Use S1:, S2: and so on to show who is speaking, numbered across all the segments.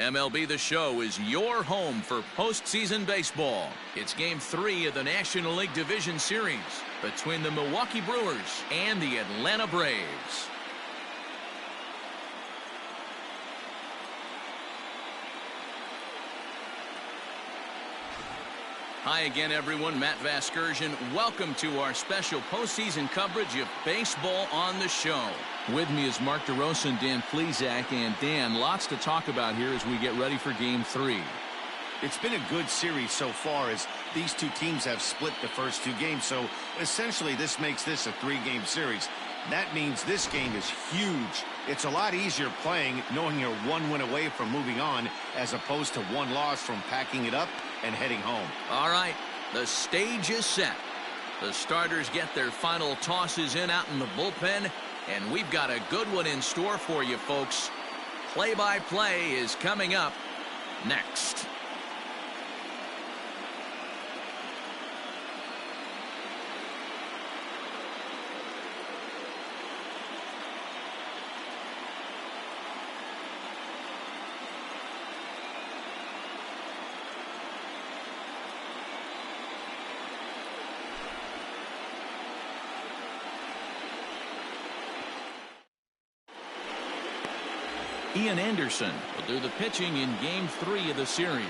S1: MLB The Show is your home for postseason baseball. It's Game 3 of the National League Division Series between the Milwaukee Brewers and the Atlanta Braves. Hi again, everyone. Matt Vasgersian. Welcome to our special postseason coverage of Baseball on the Show. With me is Mark DeRosa and Dan Plesac. And Dan, lots to talk about here as we get ready for Game 3.
S2: It's been a good series so far as these two teams have split the first two games. So essentially this makes this a three-game series. That means this game is huge. It's a lot easier playing knowing you're one win away from moving on as opposed to one loss from packing it up and heading home. All right, the stage is set. The starters get their final tosses in out in the bullpen, and we've got a good one in store for you, folks. Play-by-play is coming up next. Ian Anderson will do the pitching in Game 3 of the series.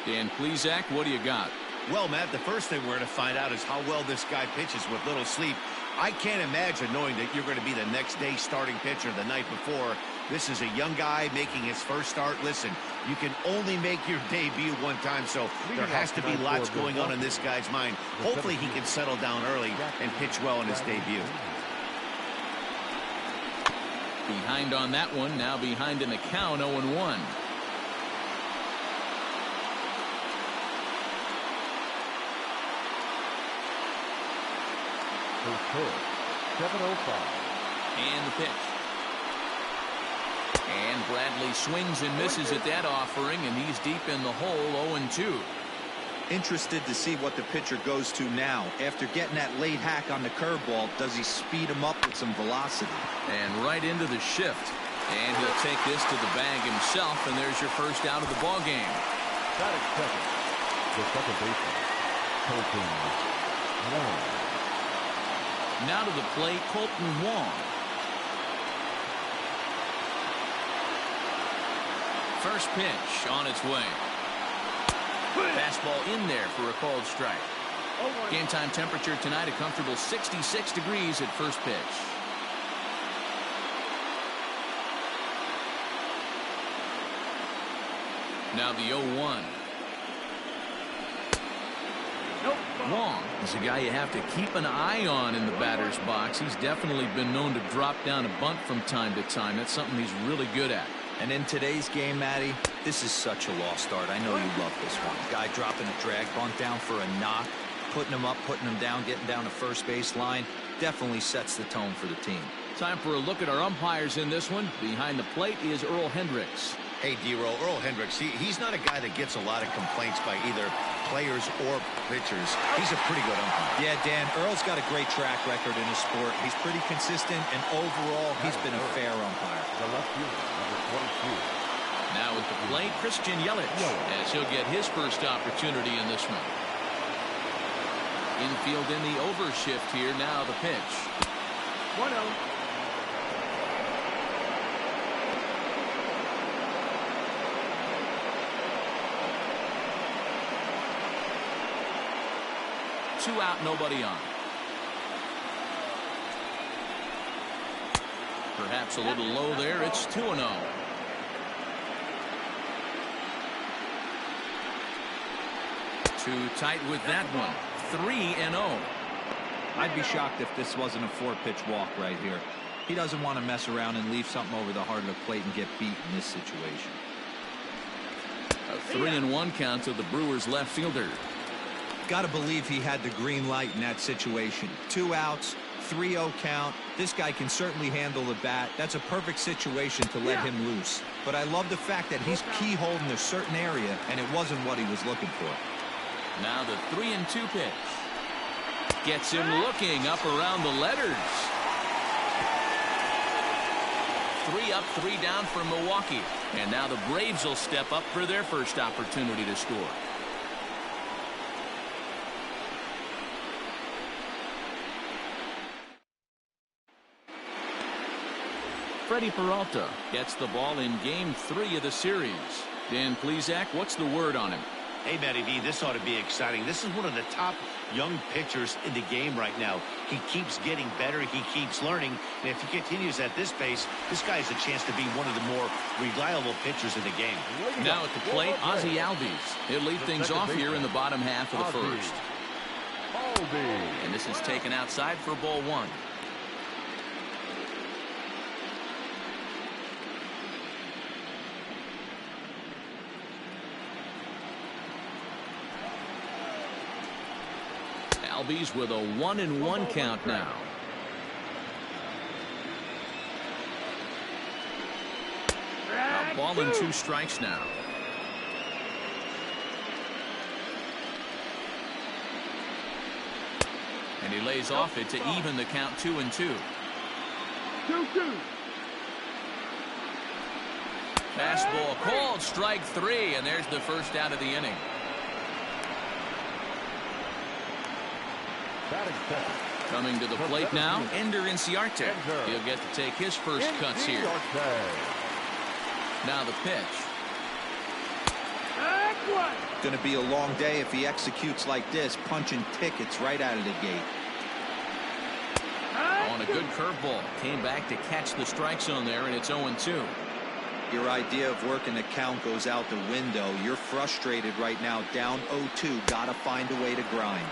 S2: Dan Plesac, what do you got? Well, Matt, the first thing we're going to find out is how well this guy pitches with little sleep. I can't imagine knowing that you're going to be the next day starting pitcher the night before. This is a young guy making his first start. Listen, you can only make your debut one time, so there has to be lots going on in this guy's mind. Hopefully he can settle down early and pitch well in his debut.
S1: Behind on that one, now behind in the count, 0-1. And the pitch. And Bradley swings and misses at that offering, and he's deep in the hole, 0-2.
S3: Interested to see what the pitcher goes to now. After getting that late hack on the curveball, does he speed him up with some velocity?
S1: And right into the shift. And he'll take this to the bag himself, and there's your first out of the ball game.
S4: Batting second, the second baseman, Colton Wong.
S1: Now to the plate, Colton Wong. First pitch on its way. Fastball in there for a called strike. Game time temperature tonight, a comfortable 66 degrees at first pitch. Now the 0-1. Wong is a guy you have to keep an eye on in the batter's box. He's definitely been known to drop down a bunt from time to time. That's something he's really good at.
S3: And in today's game, Matty, this is such a lost start. I know you love this one. Guy dropping a drag bunt down for a knock, putting him up, putting him down, getting down to first base line. Definitely sets the tone for the team.
S1: Time for a look at our umpires in this one. Behind the plate is Earl Hendricks.
S2: Hey, D-Roll, Earl Hendricks, he's not a guy that gets a lot of complaints by either players or pitchers. He's a pretty good umpire.
S3: Yeah, Dan, Earl's got a great track record in his sport. He's pretty consistent, and overall, he's been a fair umpire.
S4: The left fielder, number 22.
S1: Now at the plate, Christian Yelich, as he'll get his first opportunity in this one. Infield in the overshift here. Now the pitch.
S4: 1-0.
S1: Two out, nobody on. Perhaps a little low there. It's 2-0. Too tight with that one. 3-0.
S3: I'd be shocked if this wasn't a 4-pitch walk right here. He doesn't want to mess around and leave something over the heart of the plate and get beat in this situation.
S1: A 3-1 count to the Brewers left fielder.
S3: Got to believe he had the green light in that situation. 2 outs, 3-0 count. This guy can certainly handle the bat. That's a perfect situation to let him loose. But I love the fact that he's keyholed in a certain area, and it wasn't what he was looking for.
S1: Now the 3-2 pitch. Gets him looking up around the letters. 3 up, 3 down for Milwaukee. And now the Braves will step up for their first opportunity to score. Freddie Peralta gets the ball in Game 3 of the series. Dan Plesac, what's the word on him?
S2: Hey, Matty V, this ought to be exciting. This is one of the top young pitchers in the game right now. He keeps getting better. He keeps learning. And if he continues at this pace, this guy has a chance to be one of the more reliable pitchers in the game.
S1: Now at the plate, Ozzy Albies. He'll lead things off here in the bottom half of the first. And this is taken outside for ball one. Albies with a 1-1 count now. A ball and 2 strikes now. And he lays off it to even the count 2-2.
S4: 2-2.
S1: Fastball called, strike 3, and there's the first out of the inning. Coming to the plate now, Ender Inciarte. He'll get to take his first cuts here. Now the pitch.
S3: Going to be a long day if he executes like this, punching tickets right out of the gate.
S1: On a good curveball. Came back to catch the strike zone there, and it's 0-2.
S3: Your idea of working the count goes out the window. You're frustrated right now, down 0-2. Got to find a way to grind.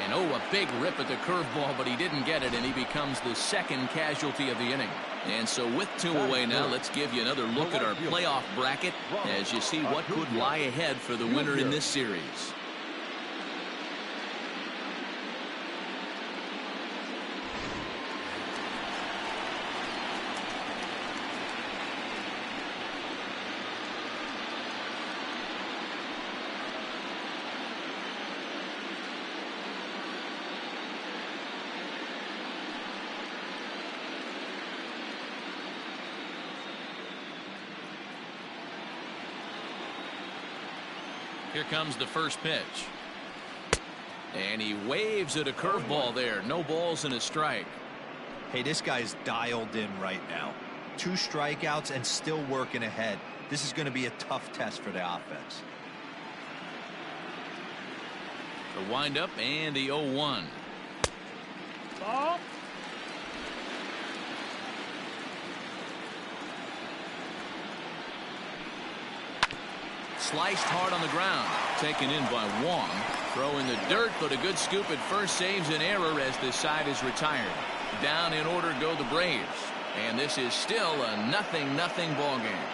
S1: And a big rip at the curveball, but he didn't get it, and he becomes the second casualty of the inning. And so with 2 away now, let's give you another look at our playoff bracket as you see what could lie ahead for the winner in this series. Here comes the first pitch. And he waves at a curveball there. No balls and a strike.
S3: Hey, this guy's dialed in right now. 2 strikeouts and still working ahead. This is going to be a tough test for the offense.
S1: The windup and the 0-1.
S4: Ball.
S1: Sliced hard on the ground. Taken in by Wong. Throw in the dirt, but a good scoop at first saves an error as the side is retired. Down in order go the Braves. And this is still a 0-0 ball game.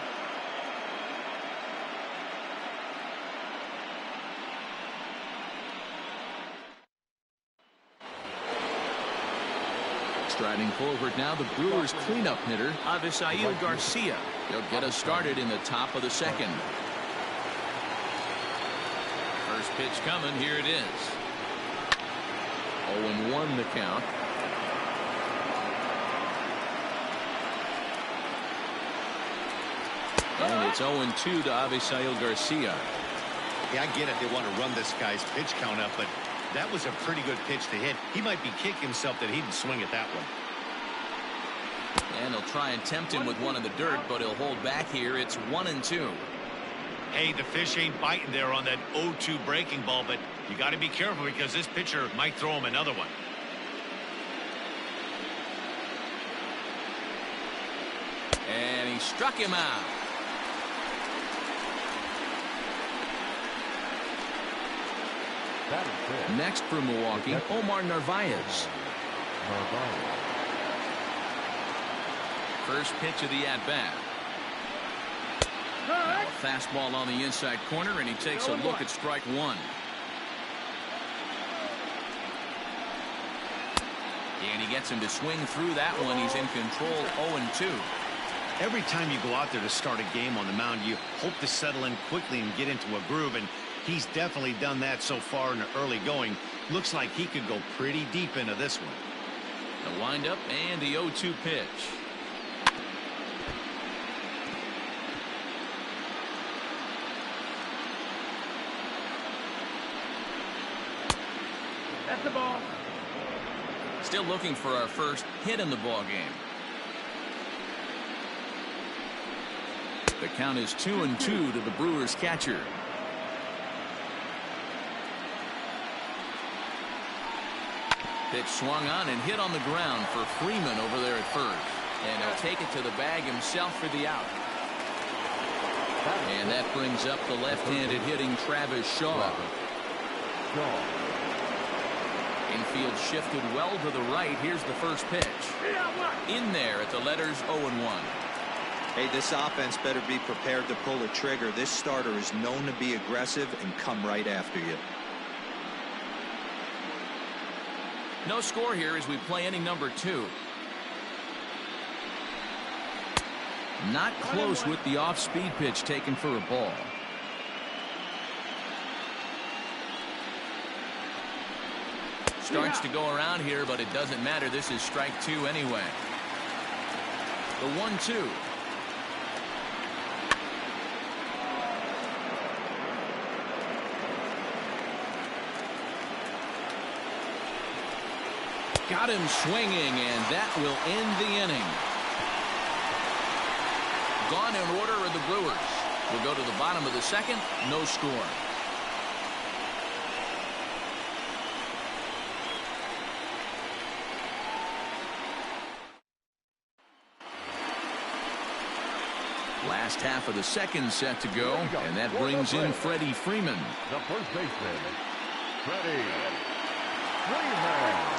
S1: Striding forward now, the Brewers cleanup hitter, Ozzy Garcia. He'll get us started in the top of the second. First pitch coming. Here it is. 0-1 the count. And it's 0-2 to Ozzy Garcia.
S2: Yeah, I get it. They want to run this guy's pitch count up, but that was a pretty good pitch to hit. He might be kicking himself that he didn't swing at that one.
S1: And he'll try and tempt him with one in the dirt, but he'll hold back here. It's 1-2.
S2: Hey, the fish ain't biting there on that 0-2 breaking ball, but you got to be careful because this pitcher might throw him another one.
S1: And he struck him out. Next for Milwaukee, Omar Narvaez. First pitch of the at-bat. Fastball on the inside corner, and he takes a look at strike 1. And he gets him to swing through that one. He's in control, 0-2.
S2: Every time you go out there to start a game on the mound, you hope to settle in quickly and get into a groove, and he's definitely done that so far in the early going. Looks like he could go pretty deep into this one.
S1: The windup and the 0-2 pitch.
S4: That's the ball.
S1: Still looking for our first hit in the ball game. The count is 2-2 to the Brewers catcher. Pitch swung on and hit on the ground for Freeman over there at first. And he'll take it to the bag himself for the out. And that brings up the left-handed hitting Travis Shaw. Infield shifted well to the right. Here's the first pitch. In there at the letters 0-1.
S3: Hey, this offense better be prepared to pull a trigger. This starter is known to be aggressive and come right after you.
S1: No score here as we play inning number 2. Not close with the off-speed pitch taken for a ball. Starts to go around here, but it doesn't matter. This is strike 2 anyway. The 1-2. Got him swinging, and that will end the inning. Gone in order are the Brewers. We'll go to the bottom of the second. No score. Last half of the second set to go, and that brings in Freddie Freeman.
S4: The first baseman, Freddie Freeman.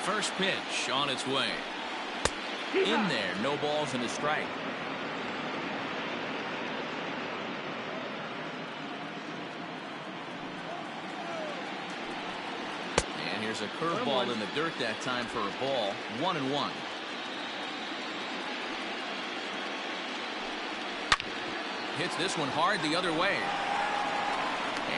S1: First pitch on its way. In there, no balls and a strike. And here's a curveball in the dirt that time for a ball. 1-1. Hits this one hard the other way.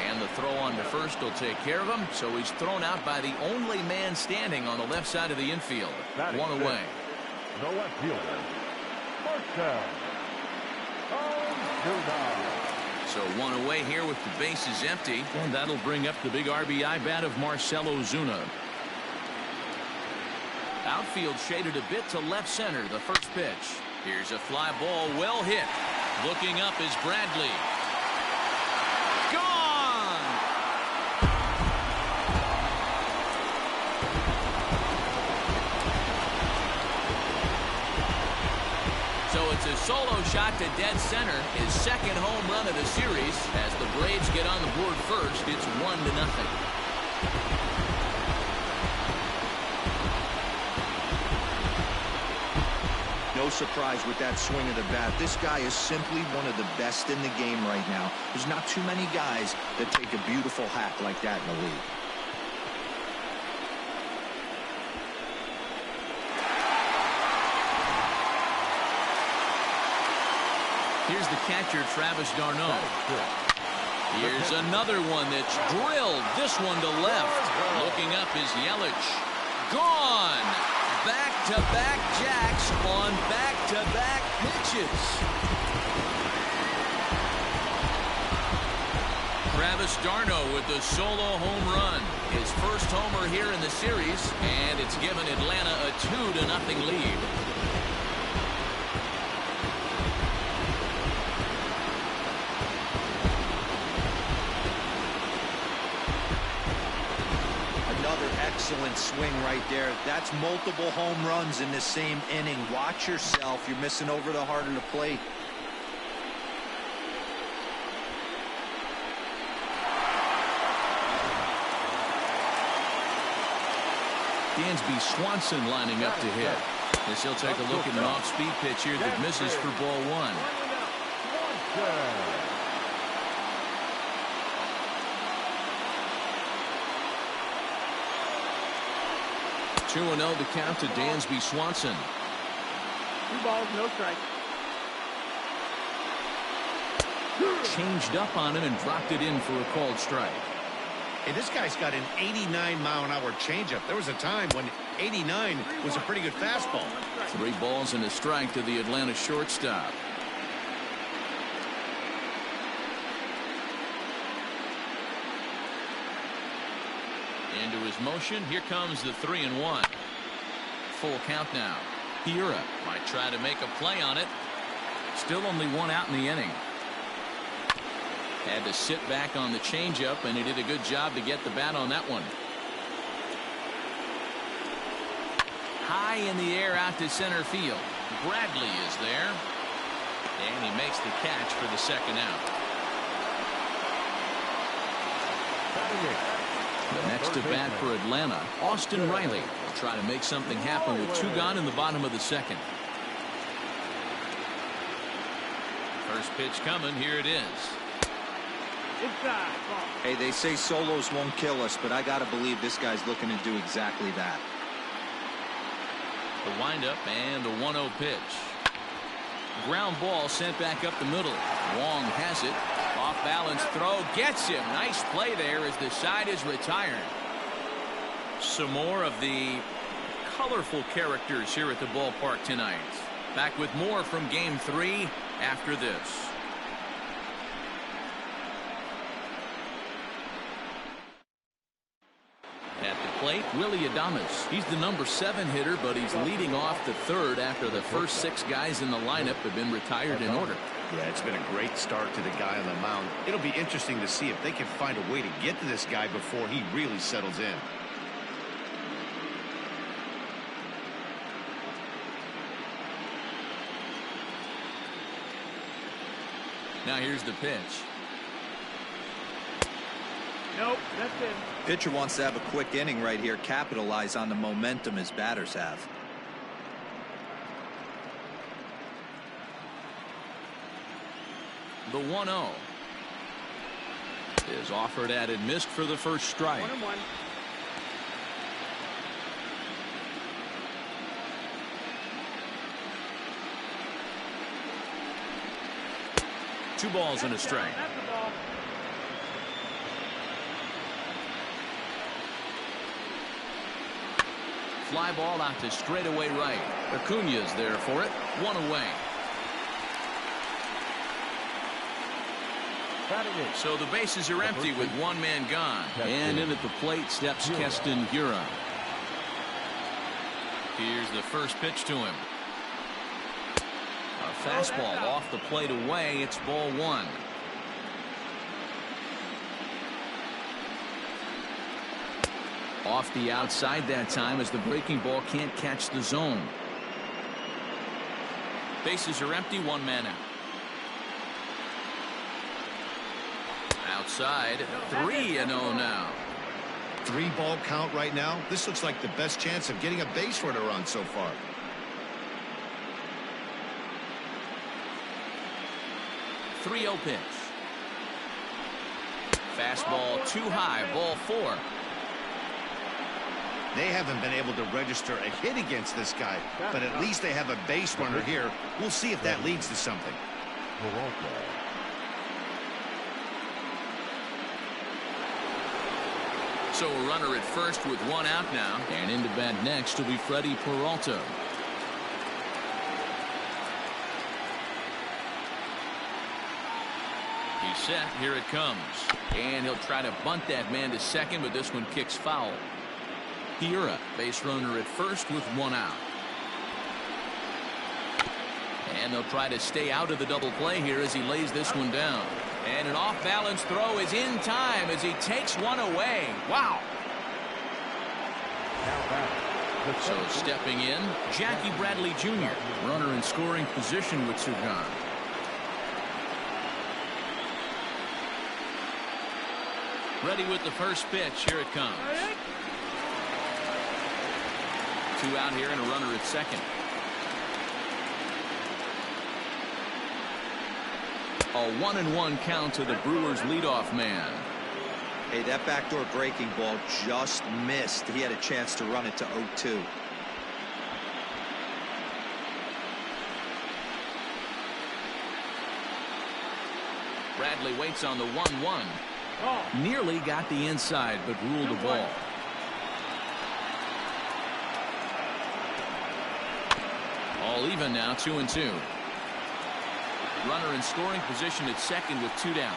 S1: And the throw on to first will take care of him. So he's thrown out by the only man standing on the left side of the infield. One away.
S4: The left fielder, Marcel.
S1: So one away here with the bases empty. And that'll bring up the big RBI bat of Marcell Ozuna. Outfield shaded a bit to left center. The first pitch. Here's a fly ball well hit. Looking up is Bradley. It's a solo shot to dead center, his second home run of the series. As the Braves get on the board first, it's 1-0.
S3: No surprise with that swing of the bat. This guy is simply one of the best in the game right now. There's not too many guys that take a beautiful hack like that in the league.
S1: Here's the catcher, Travis d'Arnaud. Here's another one that's drilled. This one to left. Looking up is Yelich. Gone. Back-to-back jacks on back-to-back pitches. Travis d'Arnaud with the solo home run. His first homer here in the series, and it's given Atlanta a 2-0 lead.
S3: Excellent swing right there. That's multiple home runs in the same inning. Watch yourself. You're missing over the heart of the plate.
S1: Dansby Swanson lining up to hit. As he'll take a look at an off-speed pitch here that misses for ball 1. 2-0 to count to Dansby Swanson.
S4: 2 balls, no strike.
S1: Changed up on him and dropped it in for a called strike.
S2: Hey, this guy's got an 89-mile-an-hour changeup. There was a time when 89 was a pretty good fastball.
S1: 3 balls and a strike to the Atlanta shortstop. Into his motion. Here comes the 3-1. Full count now. Hiura might try to make a play on it. Still only one out in the inning. Had to sit back on the changeup, and he did a good job to get the bat on that one. High in the air out to center field. Bradley is there. And he makes the catch for the second out. The next at bat for Atlanta, Austin Riley will try to make something happen with 2 gone in the bottom of the second. First pitch coming. Here it is.
S3: Hey, they say solos won't kill us, but I gotta believe this guy's looking to do exactly that.
S1: The windup and the 1-0 pitch. Ground ball sent back up the middle. Wong has it. Off balance throw. Gets him. Nice play there as the side is retired. Some more of the colorful characters here at the ballpark tonight. Back with more from Game 3 after this. At the plate, Willie Adames. He's the number 7 hitter, but he's leading off the third after the first 6 guys in the lineup have been retired in order.
S2: Yeah, it's been a great start to the guy on the mound. It'll be interesting to see if they can find a way to get to this guy before he really settles in.
S1: Now here's the pitch.
S4: Nope, that's it.
S3: Pitcher wants to have a quick inning right here, capitalize on the momentum his batters have.
S1: The 1-0 is offered at and missed for the first strike.
S4: 1-1.
S1: Two balls and a strike.
S4: That's the ball.
S1: Fly ball out to straightaway right. Acuna's there for it. 1 away. So the bases are empty with 1 man gone. And in at the plate steps Keston Hiura. Here's the first pitch to him. A fastball off the plate away. It's ball 1. Off the outside that time as the breaking ball can't catch the zone. Bases are empty. 1 man out. Outside. 3-0 now.
S2: 3-ball count right now. This looks like the best chance of getting a base runner on so far.
S1: .30 pitch. Fastball too high. Ball 4.
S2: They haven't been able to register a hit against this guy, but at least they have a base runner here. We'll see if that leads to something.
S1: So a runner at first with 1 out now. And into bat next will be Freddie Peralta. He's set. Here it comes. And he'll try to bunt that man to second, but this one kicks foul. Hiura, base runner at first with 1 out. And they'll try to stay out of the double play here as he lays this one down. And an off-balance throw is in time as he takes 1 away. Wow. So stepping in, Jackie Bradley Jr., runner in scoring position with 2 gone. Ready with the first pitch. Here it comes. 2 out here and a runner at second. A 1-1 count to the Brewers leadoff man.
S3: Hey, that backdoor breaking ball just missed. He had a chance to run it to 0-2.
S1: Bradley waits on the 1-1. Nearly got the inside, but ruled a ball. All even now, 2-2. Runner in scoring position at second with 2 down.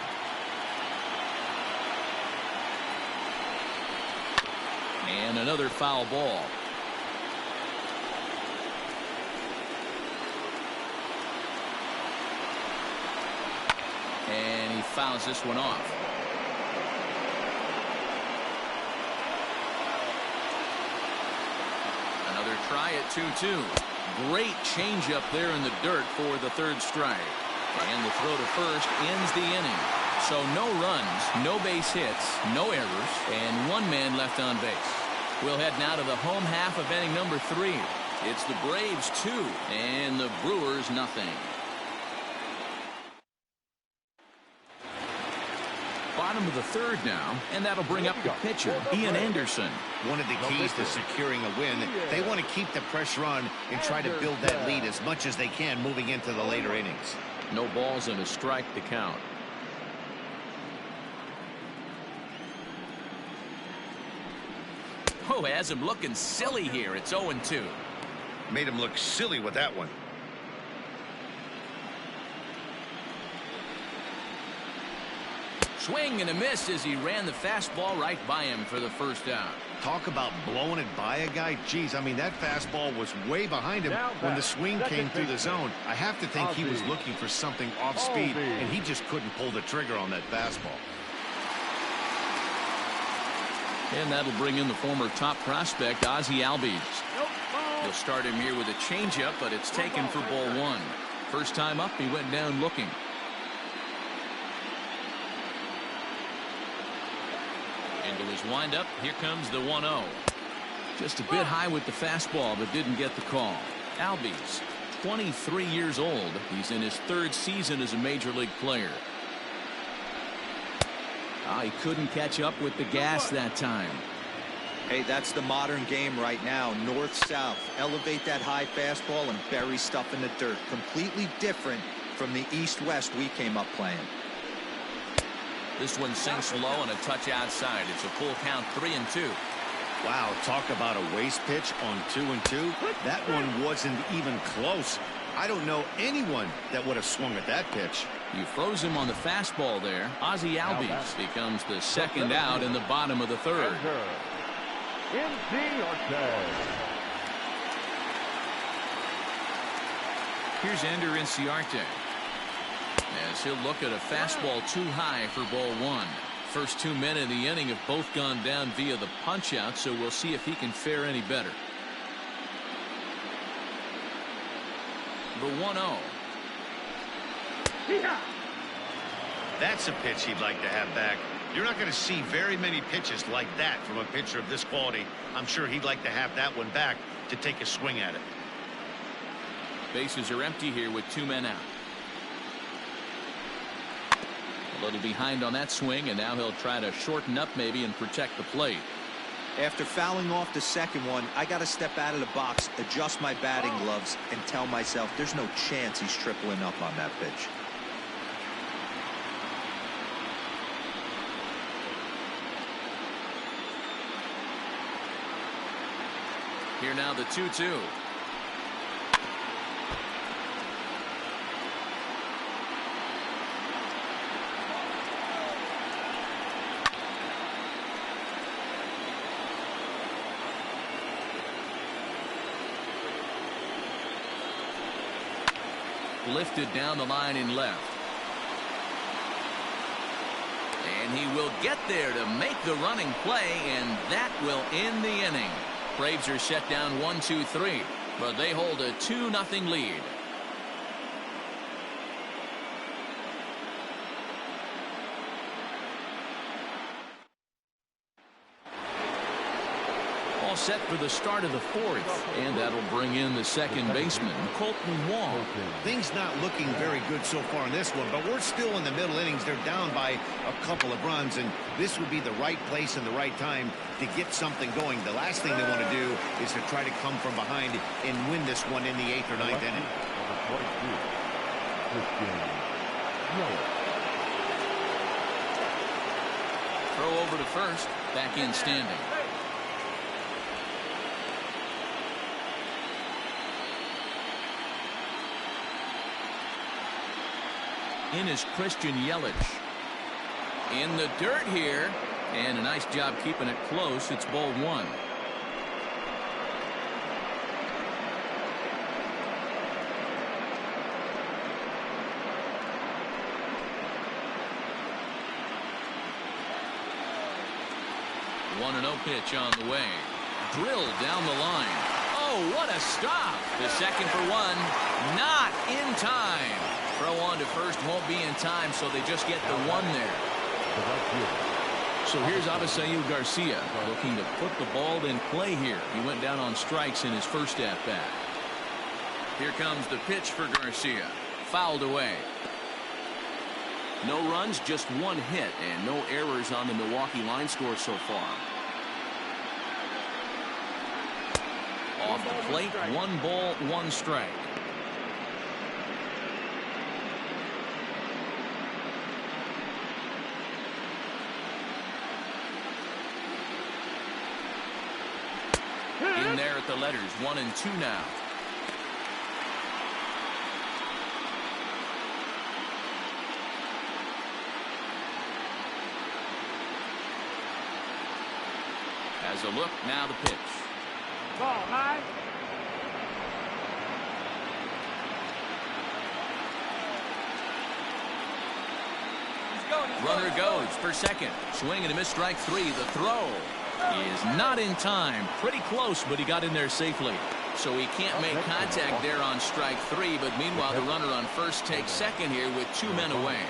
S1: And another foul ball. And he fouls this one off. Another try at 2-2. Great changeup there in the dirt for the third strike. And the throw to first ends the inning. So no runs, no base hits, no errors, and one man left on base. We'll head now to the home half of inning number 3. It's the Braves 2 and the Brewers nothing. Bottom of the third now, and that'll bring up the pitcher, Ian Anderson.
S2: One of the keys to securing a win, they want to keep the pressure on and try to build that lead as much as they can moving into the later innings.
S1: No balls and a strike to count. Oh, has him looking silly here. It's 0-2.
S2: Made him look silly with that one.
S1: Swing and a miss as he ran the fastball right by him for the first out.
S2: Talk about blowing it by a guy. Geez, I mean, that fastball was way behind him when the swing came through the zone. I have to think he was looking for something off speed, and he just couldn't pull the trigger on that fastball.
S1: And that'll bring in the former top prospect, Ozzy Albies. He'll start him here with a changeup, but it's taken for ball 1. First time up, he went down looking. Into his windup, here comes the 1-0. Just a bit high with the fastball, but didn't get the call. Albies, 23 years old. He's in his 3rd season as a major league player. He couldn't catch up with the gas that time.
S3: Hey, that's the modern game right now. North-south. Elevate that high fastball and bury stuff in the dirt. Completely different from the east-west we came up playing.
S1: This one sinks low and a touch outside. It's a full count, 3-2.
S2: Wow, talk about a waste pitch on 2-2. That one wasn't even close. I don't know anyone that would have swung at that pitch.
S1: You froze him on the fastball there. Ozzy Albies becomes the second out in the bottom of the 3rd. Here's Ender Inciarte, as he'll look at a fastball too high for ball 1. First 2 men in the inning have both gone down via the punch out, so we'll see if he can fare any better. The 1-0.
S2: That's a pitch he'd like to have back. You're not going to see very many pitches like that from a pitcher of this quality. I'm sure he'd like to have that one back to take a swing at it.
S1: Bases are empty here with 2 men out. A little behind on that swing, and now he'll try to shorten up maybe and protect the plate.
S3: After fouling off the second one, I got to step out of the box, adjust my batting gloves, and tell myself there's no chance he's tripling up on that pitch.
S1: Here now the 2-2. Lifted down the line in left. And he will get there to make the running play, and that will end the inning. Braves are set down 1-2-3, but they hold a 2-0 lead. All set for the start of the 4th, and that'll bring in the second baseman, Colton Wong.
S2: Things not looking very good so far in this one, but we're still in the middle innings. They're down by a couple of runs, and this would be the right place and the right time to get something going. The last thing they want to do is to try to come from behind and win this one in the 8th or 9th inning.
S1: Throw over to first, back in standing. In is Christian Yelich. In the dirt here, And a nice job keeping it close. It's ball one. One and 0 pitch on the way. Drilled down the line. Oh, what a stop. The second for one. Not in time. Throw on to first won't be in time, so they just get the one there. So here's Avisail Garcia looking to put the ball in play here. He went down on strikes in his first at-bat. Here comes the pitch for Garcia. Fouled away. No runs, just one hit, and no errors on the Milwaukee line score so far. Off the plate, 1 ball, 1 strike. In there at the letters, 1 and 2 now. As a look, now the pitch.
S4: Ball high.
S1: Runner goes for second. Swing and a miss, strike 3. The throw is not in time. Pretty close, but he got in there safely. So he can't make contact there on strike 3. But meanwhile, the runner on first takes second here with 2 men away.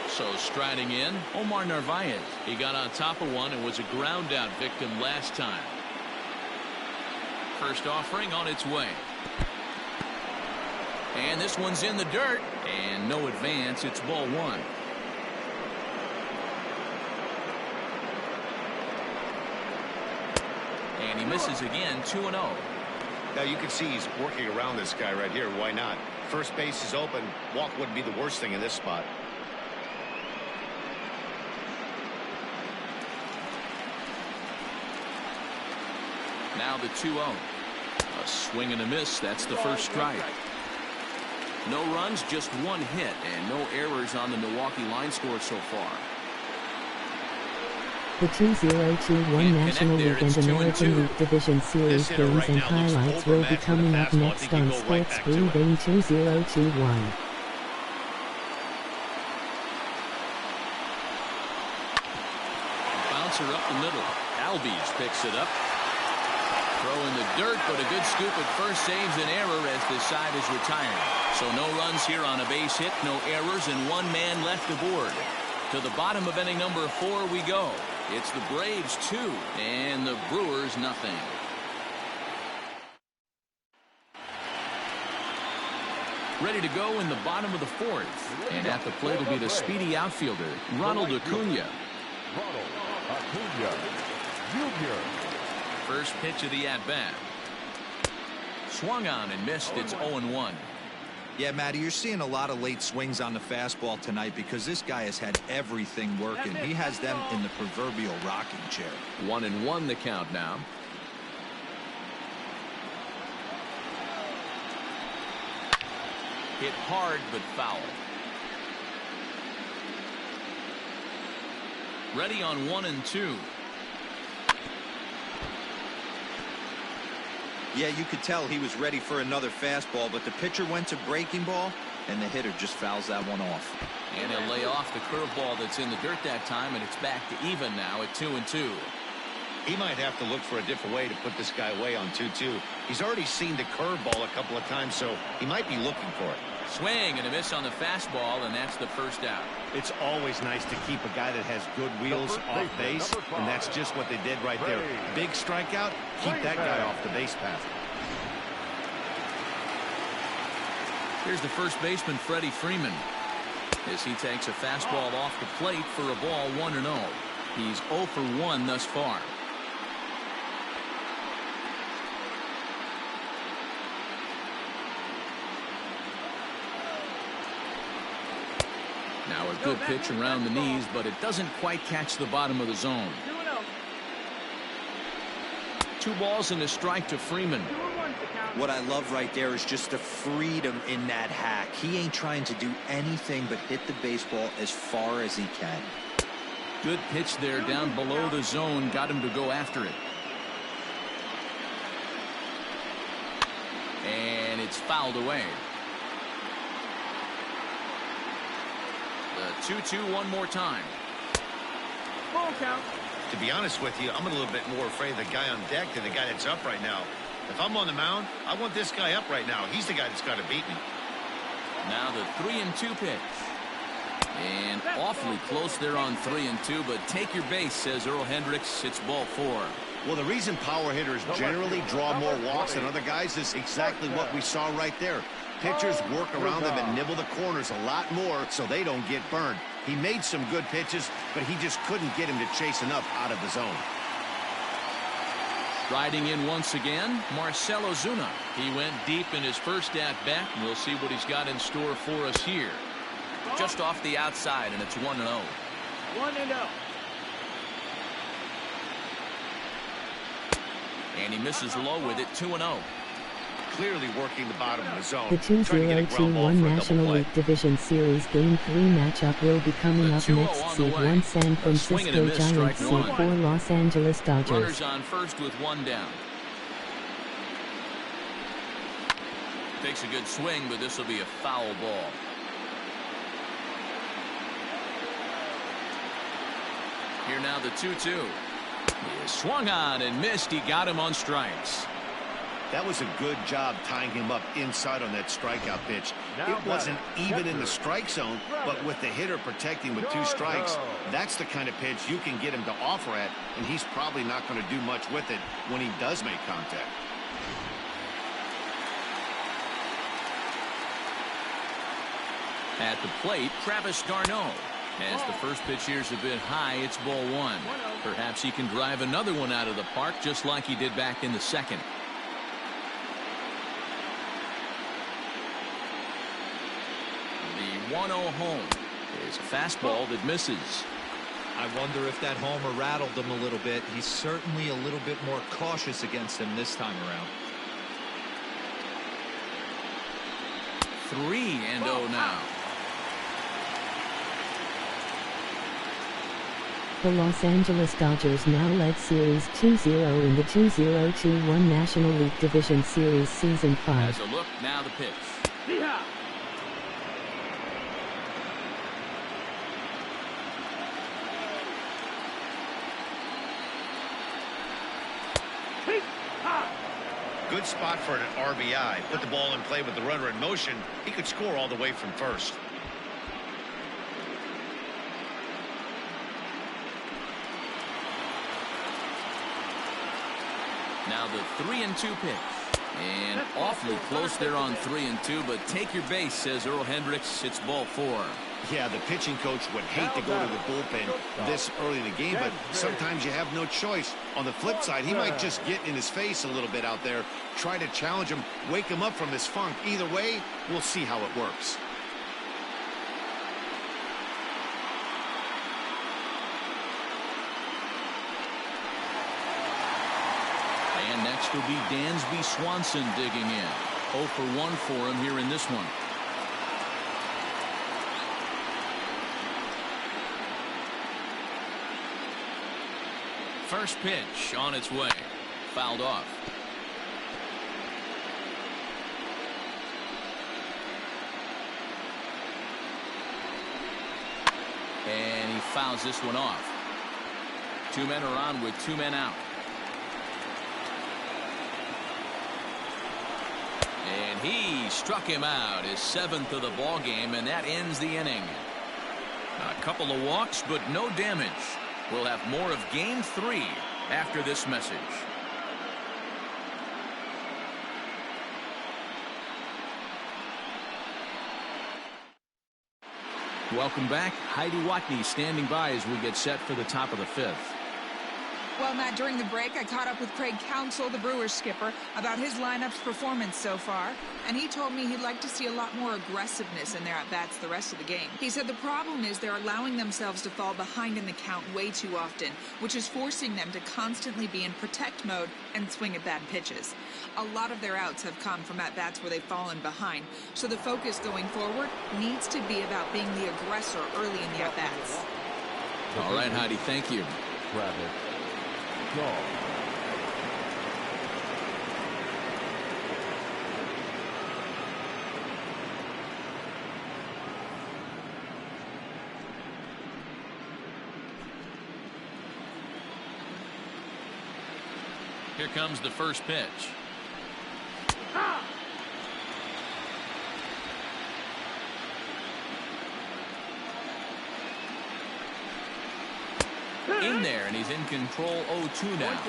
S1: So striding in, Omar Narvaez. He got on top of one and was a ground out victim last time. First offering on its way. And this one's in the dirt. And no advance. It's ball 1. And he misses again, 2-0.
S2: Now you can see he's working around this guy right here. Why not? First base is open. Walk wouldn't be the worst thing in this spot.
S1: Now the 2-0. A swing and a miss. That's the first strike. No runs, just 1 hit, and no errors on the Milwaukee line score so far.
S5: The 2021 National League and American League Division Series games and highlights will be coming up next on Sports Breathing 2021.
S1: Bouncer up the middle. Albies picks it up. Throw in the dirt, but a good scoop at first saves an error as the side is retired. So no runs here on a base hit, no errors, and 1 man left aboard. To the bottom of inning number 4 we go. It's the Braves 2 and the Brewers nothing. Ready to go in the bottom of the 4th. And at the plate will be the speedy outfielder, Ronald Acuna.
S6: Ronald Acuna Jr.
S1: First pitch of the at-bat. Swung on and missed. It's 0-1.
S3: Yeah, Matty, you're seeing a lot of late swings on the fastball tonight because this guy has had everything working. He has them in the proverbial rocking chair.
S1: 1-1 the count now. Hit hard but foul. Ready on 1-2.
S3: Yeah, you could tell he was ready for another fastball, but the pitcher went to breaking ball, and the hitter just fouls that one off.
S1: And he'll lay off the curveball that's in the dirt that time, and it's back to even now at 2-2.
S2: He might have to look for a different way to put this guy away on 2-2. He's already seen the curveball a couple of times, so he might be looking for it.
S1: Swing and a miss on the fastball, and that's the first out.
S2: It's always nice to keep a guy that has good wheels off base, and that's just what they did right there. Big strikeout, keep that guy off the base path.
S1: Here's the first baseman, Freddy Freeman, as he takes a fastball off the plate for a ball 1-0. He's 0 for 1 thus far. Now a good pitch around the knees, but it doesn't quite catch the bottom of the zone. 2 balls and a strike to Freeman.
S3: What I love right there is just the freedom in that hack. He ain't trying to do anything but hit the baseball as far as he can.
S1: Good pitch there down below the zone. Got him to go after it. And it's fouled away. The 2-2 one more time.
S4: Ball count.
S2: To be honest with you, I'm a little bit more afraid of the guy on deck than the guy that's up right now. If I'm on the mound, I want this guy up right now. He's the guy that's got to beat me.
S1: Now the 3-2 pitch. And awfully close there on 3-2, but take your base, says Earl Hendricks. It's ball 4.
S2: Well, the reason power hitters generally draw more walks than other guys is exactly what we saw right there. Pitchers work around them and nibble the corners a lot more so they don't get burned. He made some good pitches, but he just couldn't get him to chase enough out of the zone.
S1: Riding in once again, Marcell Ozuna. He went deep in his first at-bat, and we'll see what he's got in store for us here. Just off the outside, and it's 1-0.
S4: 1-0.
S1: And he misses low with it, 2-0.
S2: Clearly working the bottom of the zone.
S5: The 2021 National League Division Series Game 3 matchup will be coming up next. Seed 1 San Francisco Giants, Seed 4 Los Angeles Dodgers.
S1: Runners on first with 1 down. Takes a good swing, but this will be a foul ball. Here now the 2-2. He swung on and missed. He got him on strikes.
S2: That was a good job tying him up inside on that strikeout pitch. It wasn't even in the strike zone, but with the hitter protecting with 2 strikes, that's the kind of pitch you can get him to offer at, and he's probably not going to do much with it when he does make contact.
S1: At the plate, Travis d'Arnaud. As the first pitch here is a bit high, it's ball 1. Perhaps he can drive another one out of the park just like he did back in the second. The 1-0 home is a fastball that misses.
S3: I wonder if that homer rattled him a little bit. He's certainly a little bit more cautious against him this time around.
S1: 3-0 now.
S5: The Los Angeles Dodgers now lead Series 2-0 in the 2021 National League Division Series Season 5.
S1: As a look, now the pitch.
S4: Yeah.
S2: Good spot for an RBI. Put the ball in play with the runner in motion. He could score all the way from first.
S1: Now the 3-2 pitch. And awfully close there on 3-2, but take your base, says Earl Hendricks. It's ball 4.
S2: Yeah, the pitching coach would hate to go to the bullpen this early in the game, but sometimes you have no choice. On the flip side, he might just get in his face a little bit out there, try to challenge him, wake him up from his funk. Either way, we'll see how it works.
S1: And next will be Dansby Swanson digging in. 0 for 1 for him here in this one. First pitch on its way. Fouled off. And he fouls this one off. 2 men are on with 2 men out. And he struck him out, his 7th of the ball game, and that ends the inning. A couple of walks, but no damage. We'll have more of Game 3 after this message. Welcome back. Heidi Watney standing by as we get set for the top of the 5th.
S7: Well, Matt, during the break, I caught up with Craig Counsell, the Brewers skipper, about his lineup's performance so far, and he told me he'd like to see a lot more aggressiveness in their at-bats the rest of the game. He said the problem is they're allowing themselves to fall behind in the count way too often, which is forcing them to constantly be in protect mode and swing at bad pitches. A lot of their outs have come from at-bats where they've fallen behind, so the focus going forward needs to be about being the aggressor early in the at-bats.
S1: All right, Heidi, thank you.
S6: Travis Shaw.
S1: Here comes the first pitch. In there, and he's in control 0-2 now.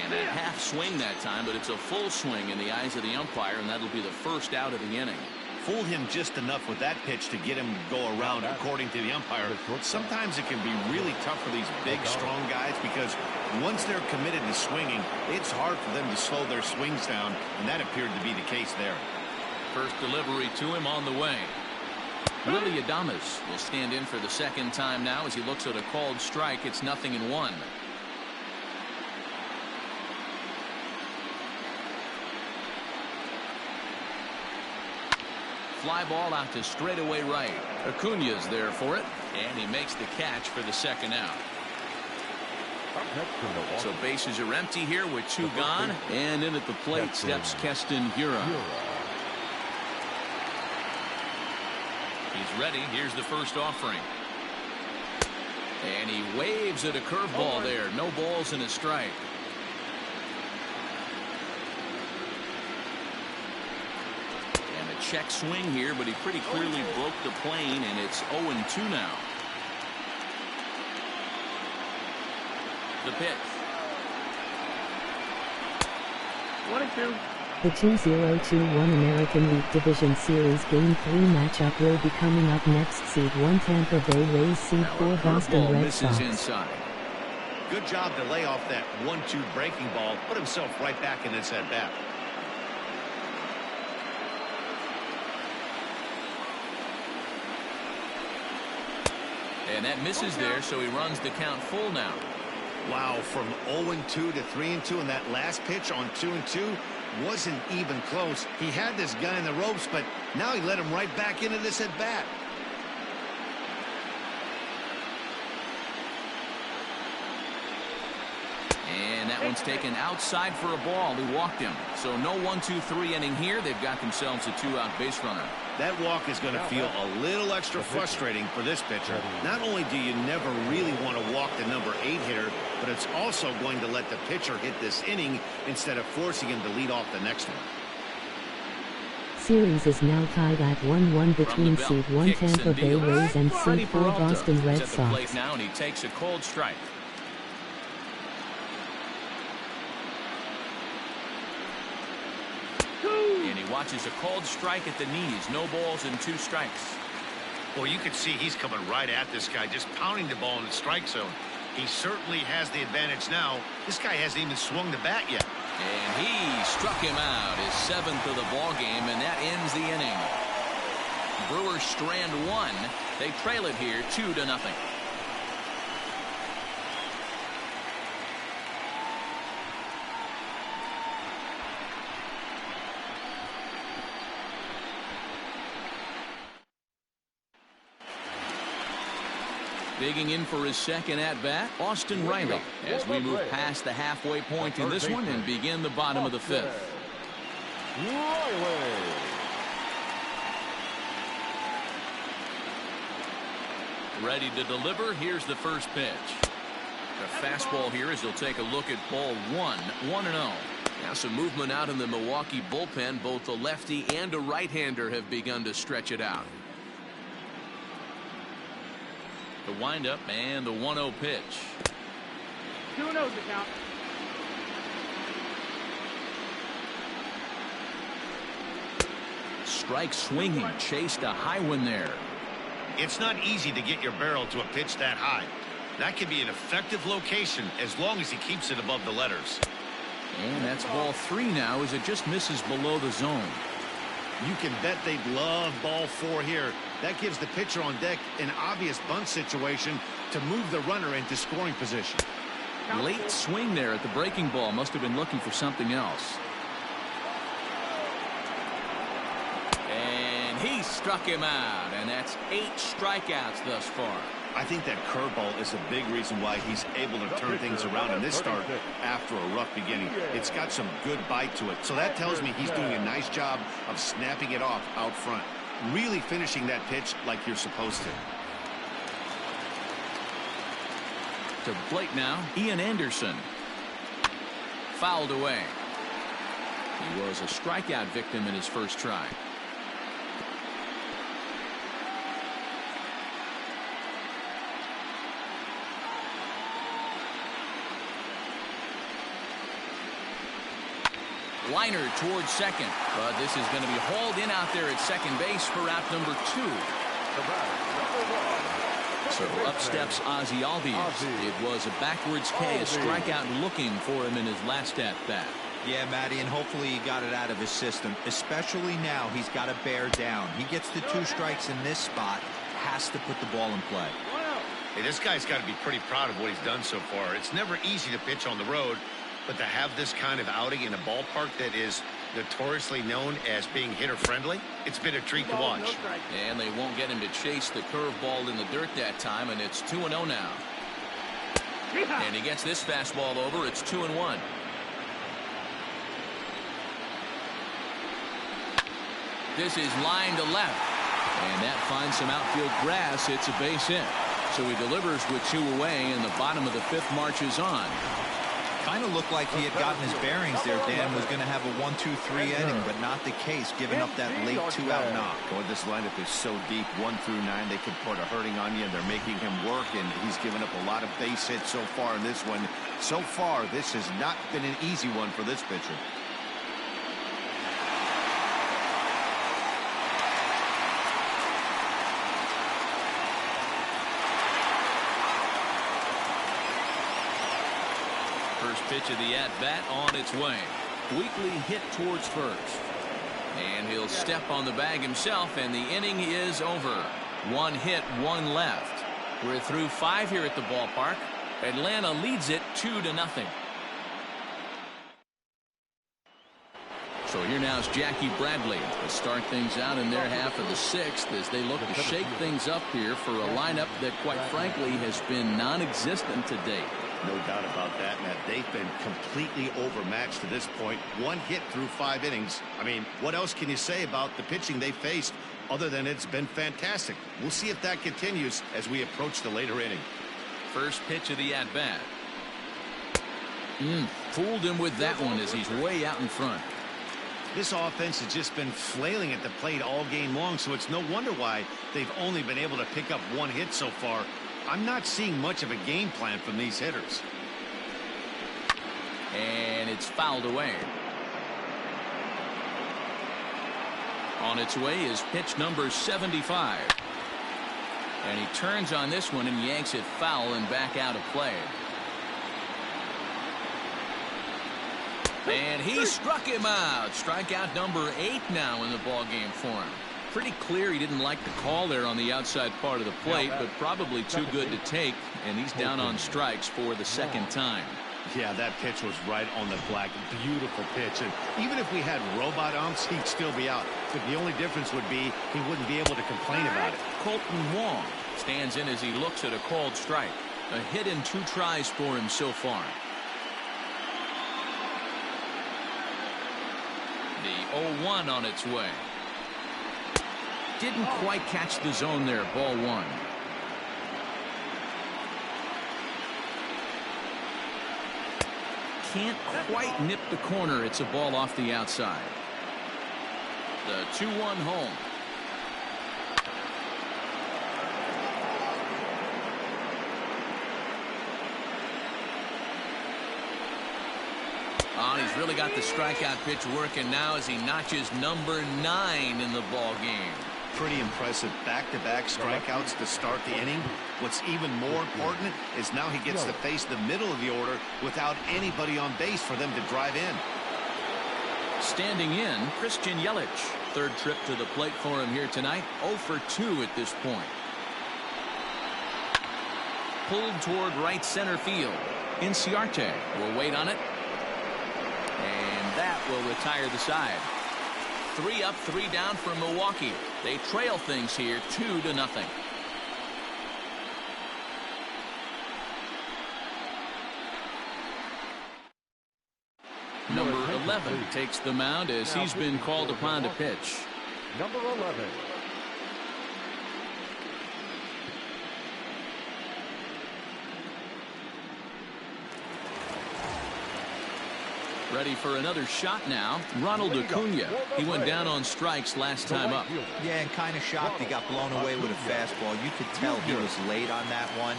S1: And a half swing that time, but it's a full swing in the eyes of the umpire, and that'll be the first out of the inning.
S2: Fooled him just enough with that pitch to get him to go around, according to the umpire. Sometimes it can be really tough for these big, strong guys because once they're committed to swinging, it's hard for them to slow their swings down, and that appeared to be the case there.
S1: First delivery to him on the way. Willie Adames will stand in for the second time now as he looks at a called strike. It's 0-1. Fly ball out to straightaway right. Acuna's there for it, and he makes the catch for the second out. So bases are empty here with 2 gone, and in at the plate steps Keston Hiura. He's ready. Here's the first offering. And he waves at a curveball there. No balls and a strike. Check swing here, but he pretty clearly broke the plane, and it's 0-2 now. The pitch.
S4: 1-2.
S5: The 2021 American League Division Series Game 3 matchup will be coming up next. Seed 1 Tampa Bay Rays, Seed 4 Boston Red Sox.
S1: Inside.
S2: Good job to lay off that 1-2 breaking ball, put himself right back in this at-bat.
S1: And that misses there, so he runs the count full now.
S2: Wow, from 0-2 to 3-2, and that last pitch on 2-2 wasn't even close. He had this guy in the ropes, but now he let him right back into this at bat.
S1: And that one's taken outside for a ball. He walked him. So no 1-2-3 inning here. They've got themselves a 2-out base runner.
S2: That walk is going to feel a little extra frustrating for this pitcher. Not only do you never really want to walk the number 8 hitter, but it's also going to let the pitcher hit this inning instead of forcing him to lead off the next one.
S5: Series is now tied at 1-1 between Seed 1 Tampa Bay Rays and Seed 4 Boston Red Sox.
S1: Now, and he takes a cold strike. And he watches a called strike at the knees. No balls and 2 strikes.
S2: Well, you can see he's coming right at this guy, just pounding the ball in the strike zone. He certainly has the advantage now. This guy hasn't even swung the bat yet.
S1: And he struck him out, his 7th of the ball game, and that ends the inning. Brewers strand 1. They trail it here 2-0. Digging in for his second at-bat, Austin Riley, as we move past the halfway point in this one and begin the bottom of the 5th. Ready to deliver. Here's the first pitch. A fastball here as he'll take a look at ball 1, 1-0. Now some movement out in the Milwaukee bullpen. Both a lefty and a right-hander have begun to stretch it out. The windup and the 1-0 pitch.
S4: 2-0's the count.
S1: Strike swinging, chased a high one there.
S2: It's not easy to get your barrel to a pitch that high. That can be an effective location as long as he keeps it above the letters.
S1: And that's ball 3 now as it just misses below the zone.
S2: You can bet they'd love ball 4 here. That gives the pitcher on deck an obvious bunt situation to move the runner into scoring position.
S1: Late swing there at the breaking ball. Must have been looking for something else. he struck him out, and that's 8 strikeouts thus far.
S2: I think that curveball is a big reason why he's able to turn things around in this start after a rough beginning. It's got some good bite to it. So that tells me he's doing a nice job of snapping it off out front. Really finishing that pitch like you're supposed to.
S1: To the plate now, Ian Anderson. Fouled away. He was a strikeout victim in his first try. Liner towards second, but this is going to be hauled in out there at second base for out number 2. So up steps Ozzy Albies. It was a backwards K, a strikeout looking for him in his last at bat.
S3: Yeah, Matty, and hopefully he got it out of his system, especially now he's got to bear down. He gets the 2 strikes in this spot, has to put the ball in play.
S2: Hey, this guy's got to be pretty proud of what he's done so far. It's never easy to pitch on the road, but to have this kind of outing in a ballpark that is notoriously known as being hitter-friendly, it's been a treat to watch.
S1: And they won't get him to chase the curveball in the dirt that time, and it's 2-0 now. And he gets this fastball over. It's 2-1. This is line to left, and that finds some outfield grass. It's a base hit. So he delivers with 2 away, and the bottom of the 5th marches on.
S3: Kind of looked like he had gotten his bearings there. Dan was going to have a 1-2-3 inning, but not the case, giving up that late 2-out knock.
S2: Boy, this lineup is so deep, 1 through 9. They could put a hurting on you, and they're making him work, and he's given up a lot of base hits so far in this one. So far, this has not been an easy one for this pitcher.
S1: First pitch of the at-bat on its way. Weekly hit towards first. And he'll step on the bag himself, and the inning is over. 1 hit, 1 left. We're through 5 here at the ballpark. Atlanta leads it 2-0. So here now is Jackie Bradley to start things out in their half of the 6th as they look to shake things up here for a lineup that, quite frankly, has been non-existent to date.
S2: No doubt about that, Matt. They've been completely overmatched to this point. 1 hit through 5 innings. I mean, what else can you say about the pitching they faced other than it's been fantastic? We'll see if that continues as we approach the later inning.
S1: First pitch of the at-bat. Fooled him with that one as he's way out in front.
S2: This offense has just been flailing at the plate all game long, so it's no wonder why they've only been able to pick up 1 hit so far. I'm not seeing much of a game plan from these hitters.
S1: And it's fouled away. On its way is pitch number 75. And he turns on this one and yanks it foul and back out of play. And he struck him out. Strikeout number 8 now in the ball game for him. Pretty clear he didn't like the call there on the outside part of the plate, but probably too good to take, and he's down on strikes for the 2nd time.
S2: Yeah, that pitch was right on the black. Beautiful pitch. And even if we had robot umps, he'd still be out. But the only difference would be he wouldn't be able to complain about it.
S1: Colton Wong stands in as he looks at a called strike. A hit in 2 tries for him so far. The 0-1 on its way. Didn't quite catch the zone there. Ball 1. Can't quite nip the corner. It's a ball off the outside. The 2-1 home. Oh, he's really got the strikeout pitch working now as he notches number 9 in the ball game.
S2: Pretty impressive back-to-back strikeouts to start the inning. What's even more important is now he gets to face the middle of the order without anybody on base for them to drive in.
S1: Standing in, Christian Yelich. 3rd trip to the plate for him here tonight. 0 for 2 at this point. Pulled toward right center field. Inciarte will wait on it. And that will retire the side. 3 up, 3 down for Milwaukee. They trail things here 2-0. Number 11 takes the mound as he's been called upon to pitch.
S6: Number 11.
S1: Ready for another shot now. Ronald Acuna. He went down on strikes last time up.
S3: Yeah, and kind of shocked he got blown away with a fastball. You could tell he was late on that one.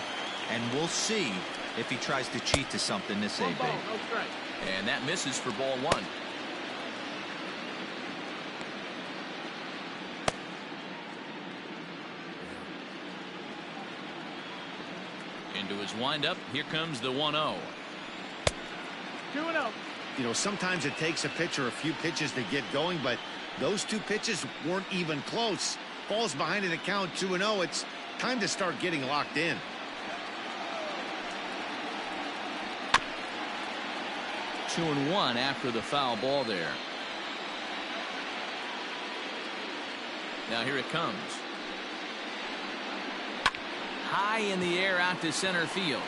S3: And we'll see if he tries to cheat to something this AB.
S1: And that misses for ball one. Into his windup. Here comes the 1-0.
S4: 2-0.
S2: You know, sometimes it takes a pitcher a few pitches to get going, but those two pitches weren't even close. Falls behind in the count 2-0. It's time to start getting locked in.
S1: Two and one after the foul ball there. Now here it comes. High in the air out to center field.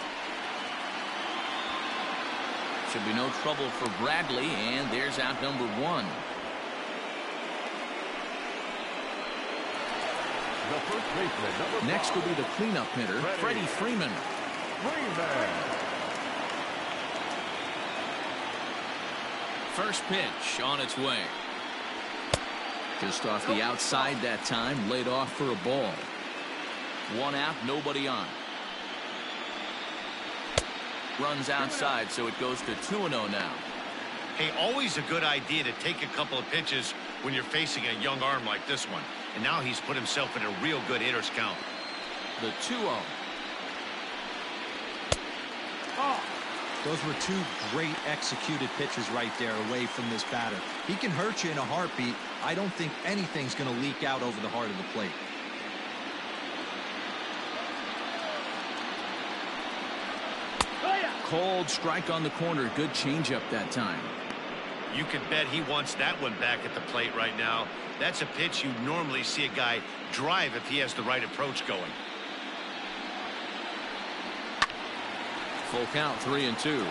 S1: Should be no trouble for Bradley, and there's out number one.
S6: The first baseman, number 5.
S1: Next will be the cleanup hitter, Freddie Freeman. First pitch on its way. Just off the outside that time, laid off for a ball. One out, nobody on. Runs outside, so it goes to 2-0 now.
S2: Hey, always a good idea to take a couple of pitches when you're facing a young arm like this one. And now he's put himself in a real good hitter's count.
S1: The 2-0.
S3: Those were two great executed pitches right there away from this batter. He can hurt you in a heartbeat. I don't think anything's going to leak out over the heart of the plate.
S1: Cold strike on the corner. Good changeup that time.
S2: You can bet he wants that one back at the plate right now. That's a pitch you normally see a guy drive if he has the right approach going.
S1: Full count, 3-2.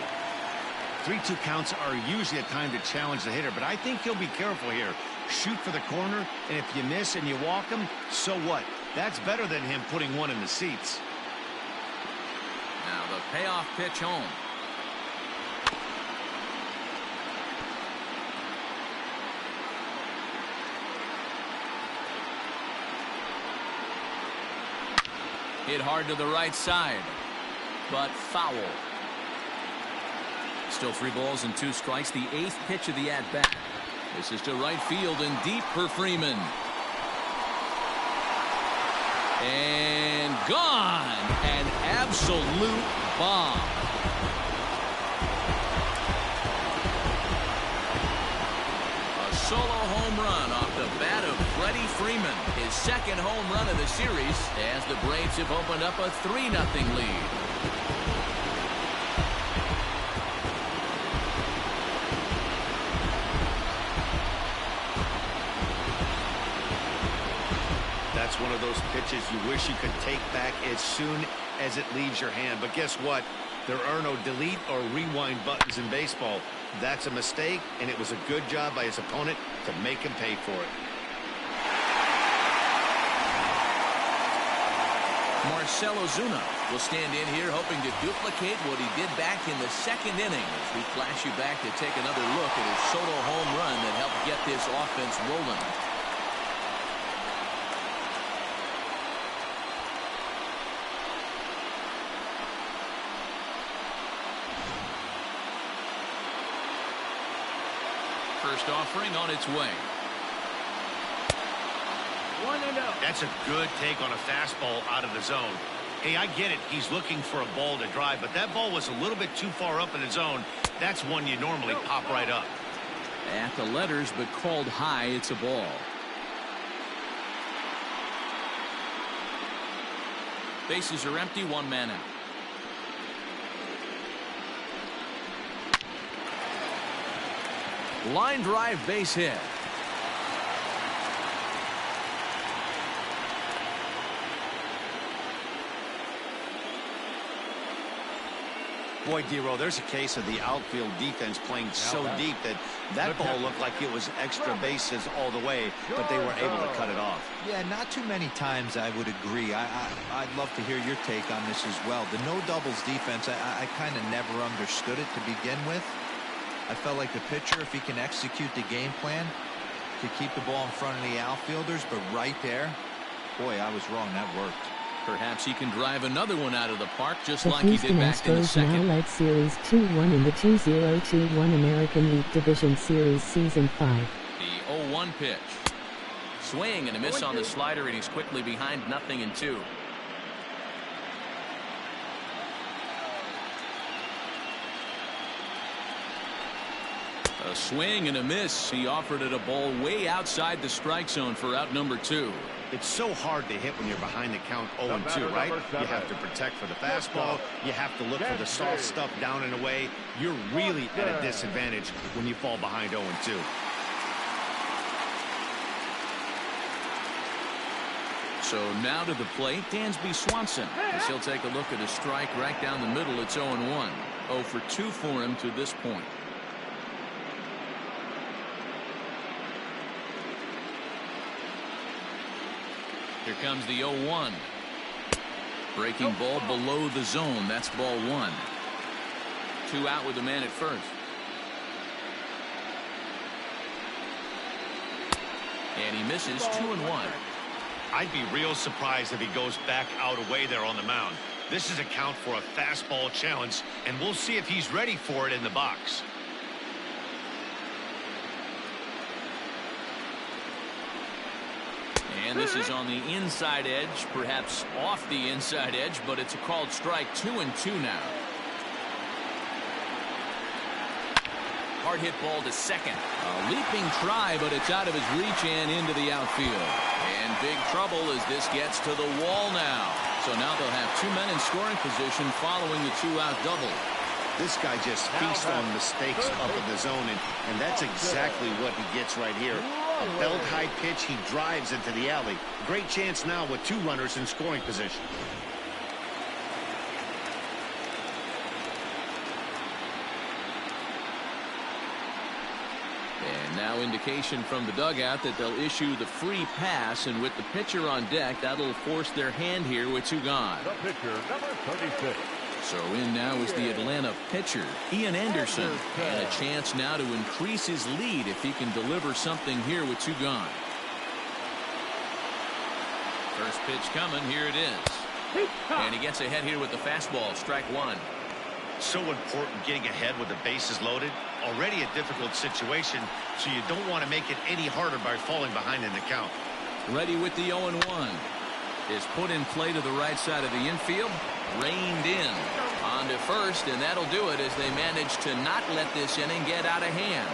S2: 3-2 counts are usually a time to challenge the hitter, but I think he'll be careful here. Shoot for the corner, and if you miss and you walk him, so what? That's better than him putting one in the seats.
S1: Now the payoff pitch home. Hit hard to the right side, but foul. Still 3 balls and 2 strikes. The 8th pitch of the at-bat. This is to right field and deep for Freeman. And gone. An absolute bomb. A solo home run off the bat of Freddie Freeman. His second home run of the series as the Braves have opened up a 3-0 lead.
S2: That's one of those pitches you wish you could take back as soon as it leaves your hand. But guess what? There are no delete or rewind buttons in baseball. That's a mistake, and it was a good job by his opponent to make him pay for it.
S1: Marcell Ozuna will stand in here hoping to duplicate what he did back in the 2nd inning as we flash you back to take another look at his solo home run that helped get this offense rolling. First offering on its way.
S4: 1-0.
S2: That's a good take on a fastball out of the zone. Hey, I get it. He's looking for a ball to drive, but that ball was a little bit too far up in the zone. That's one you normally pop right up.
S1: At the letters, but called high. It's a ball. Bases are empty. 1 man out. Line drive base hit.
S2: Boy, Dero, there's a case of the outfield defense playing so deep that ball looked like it was extra bases all the way, but they were able to cut it off.
S3: Yeah, not too many times I would agree. I'd love to hear your take on this as well. The no doubles defense, I kind of never understood it to begin with. I felt like the pitcher, if he can execute the game plan, could keep the ball in front of the outfielders, but right there, boy, I was wrong. That worked.
S1: Perhaps he can drive another one out of the park just
S5: The
S1: like he did
S5: Houston
S1: back in the
S5: Astros
S1: second.
S5: now lead Series 2-1 in the 2021 American League Division Series Season 5.
S1: The 0-1 pitch. Swing and a miss on the slider, and he's quickly behind 0-2. A swing and a miss. He offered it a ball way outside the strike zone for out number 2.
S2: It's so hard to hit when you're behind the count 0-2, right? You have to protect for the fastball. You have to look for the soft stuff down and away. You're really at a disadvantage when you fall behind 0-2.
S1: So now to the plate, Dansby Swanson, as he'll take a look at a strike right down the middle. It's 0-1. 0 for 2 for him to this point. Here comes the 0-1. Breaking ball below the zone. That's ball 1. 2 out with the man at first. And he misses 2-1.
S2: I'd be real surprised if he goes back out away there on the mound. This is a count for a fastball challenge, and we'll see if he's ready for it in the box.
S1: And this is on the inside edge, perhaps off the inside edge, but it's a called strike. 2-2 now. Hard hit ball to second. A leaping try, but it's out of his reach and into the outfield. And big trouble as this gets to the wall now. So now they'll have 2 men in scoring position following the 2-out double.
S2: This guy just feasts on mistakes up in the zone, and that's exactly what he gets right here. A belt-high pitch, he drives into the alley. Great chance now with 2 runners in scoring position.
S1: And now indication from the dugout that they'll issue the free pass, and with the pitcher on deck, that'll force their hand here with 2 gone.
S6: The pitcher, number 36.
S1: So in now is the Atlanta pitcher, Ian Anderson, and a chance now to increase his lead if he can deliver something here with 2 gone. First pitch coming, here it is. And he gets ahead here with the fastball, strike 1.
S2: So important getting ahead with the bases loaded. Already a difficult situation, so you don't want to make it any harder by falling behind in the count.
S1: Ready with the 0-1. Is put in play to the right side of the infield. Reined in. On to first, and that'll do it as they manage to not let this inning get out of hand.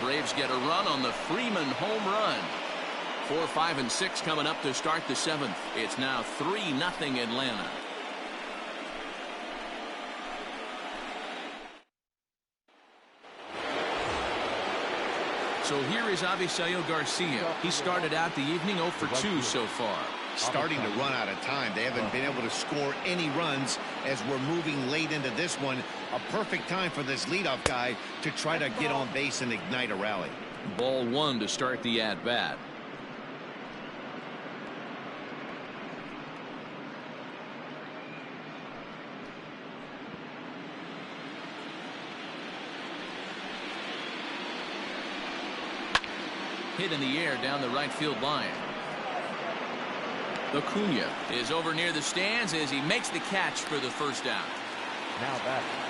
S1: Braves get a run on the Freeman home run. 4, 5, and 6 coming up to start the 7th. It's now 3-0 Atlanta. So here is Avisail Garcia. He started out the evening 0 for 2 so far.
S2: Starting to run out of time. They haven't been able to score any runs as we're moving late into this one. A perfect time for this leadoff guy to try to get on base and ignite a rally.
S1: Ball 1 to start the at-bat. Hit in the air down the right field line. Acuna is over near the stands as he makes the catch for the first out.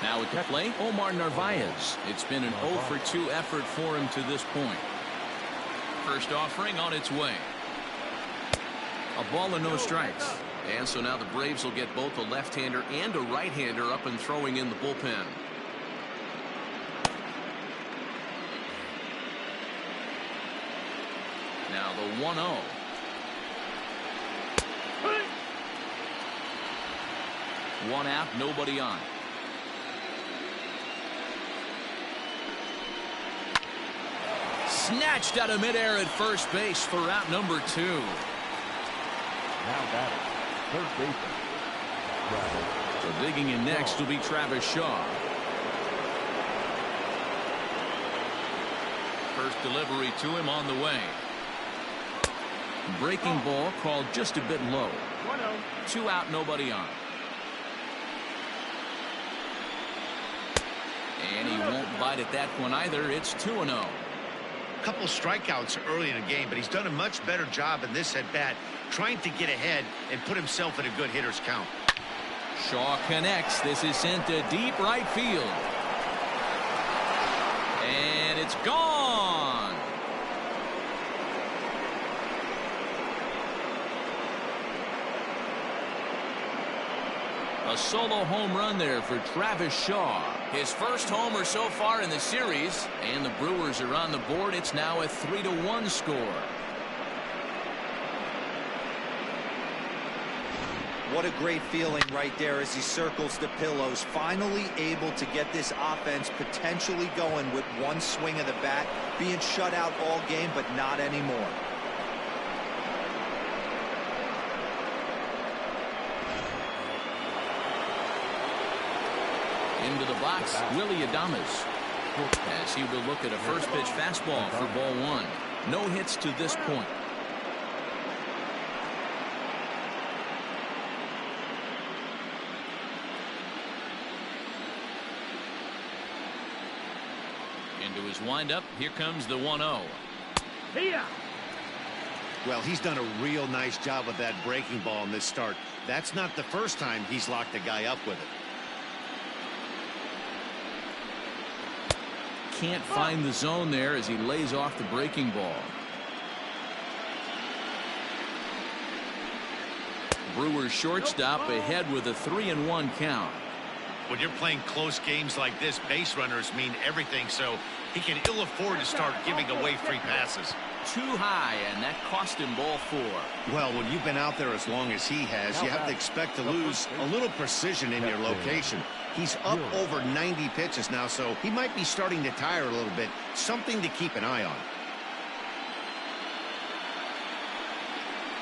S1: Now at the plate, Omar Narvaez. It's been an 0 for 2 effort for him to this point. First offering on its way. A ball and no strikes. And so now the Braves will get both a left-hander and a right-hander up and throwing in the bullpen. Now the 1-0. One out, nobody on. Snatched out of midair at first base for out number 2.
S6: Now batting, third baseman, Freddy
S1: So digging in next will be Travis Shaw. First delivery to him on the way. Breaking ball called just a bit low.
S4: 1-0.
S1: 2 out, nobody on. And he won't bite at that one either. It's 2-0.
S2: A couple strikeouts early in the game, but he's done a much better job in this at-bat, trying to get ahead and put himself in a good hitter's count.
S1: Shaw connects. This is sent to deep right field. And it's gone. A solo home run there for Travis Shaw. His first homer so far in the series, and the Brewers are on the board. It's now a 3-1 score.
S3: What a great feeling right there as he circles the pillows. Finally able to get this offense potentially going with one swing of the bat. Being shut out all game, but not anymore.
S1: Into the box, Willie Adames. As he will look at a first pitch fastball for ball one. No hits to this point. Into his windup, here comes the 1-0.
S4: Here.
S2: Well, he's done a real nice job with that breaking ball in this start. That's not the first time he's locked a guy up with it.
S1: Can't find the zone there as he lays off the breaking ball. Brewers shortstop ahead with a 3-1 count.
S2: When you're playing close games like this, base runners mean everything, so he can ill afford to start giving away free passes.
S1: Too high, and that cost him ball 4.
S2: Well, when you've been out there as long as he has, you have to expect to lose a little precision in your location. He's up over 90 pitches now, so he might be starting to tire a little bit. Something to keep an eye on.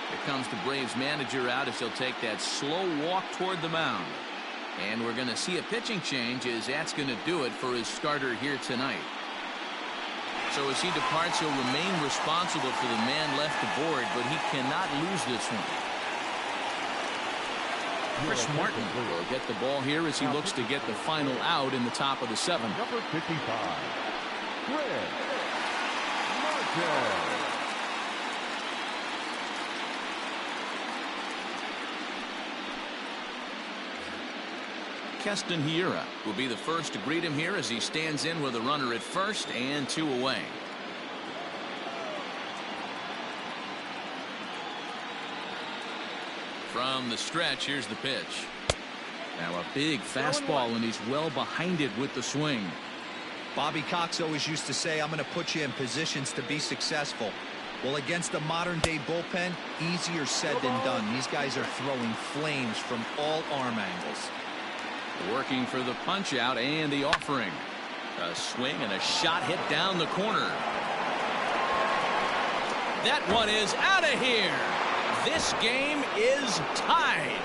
S1: Here comes the Braves manager out as he'll take that slow walk toward the mound. And we're going to see a pitching change as that's going to do it for his starter here tonight. So as he departs, he'll remain responsible for the man left aboard, but he cannot lose this one. Chris Martin will get the ball here as he looks to get the final out in the top of the 7th.
S6: Number 55, Fred Martin.
S1: Keston Hiura will be the first to greet him here as he stands in with a runner at first and 2 away. From the stretch, here's the pitch. Now a big fastball, and he's well behind it with the swing.
S3: Bobby Cox always used to say, I'm going to put you in positions to be successful. Well, against the modern-day bullpen, easier said than done. These guys are throwing flames from all arm angles.
S1: Working for the punch-out and the offering. A swing and a shot hit down the corner. That one is out of here. This game is tied.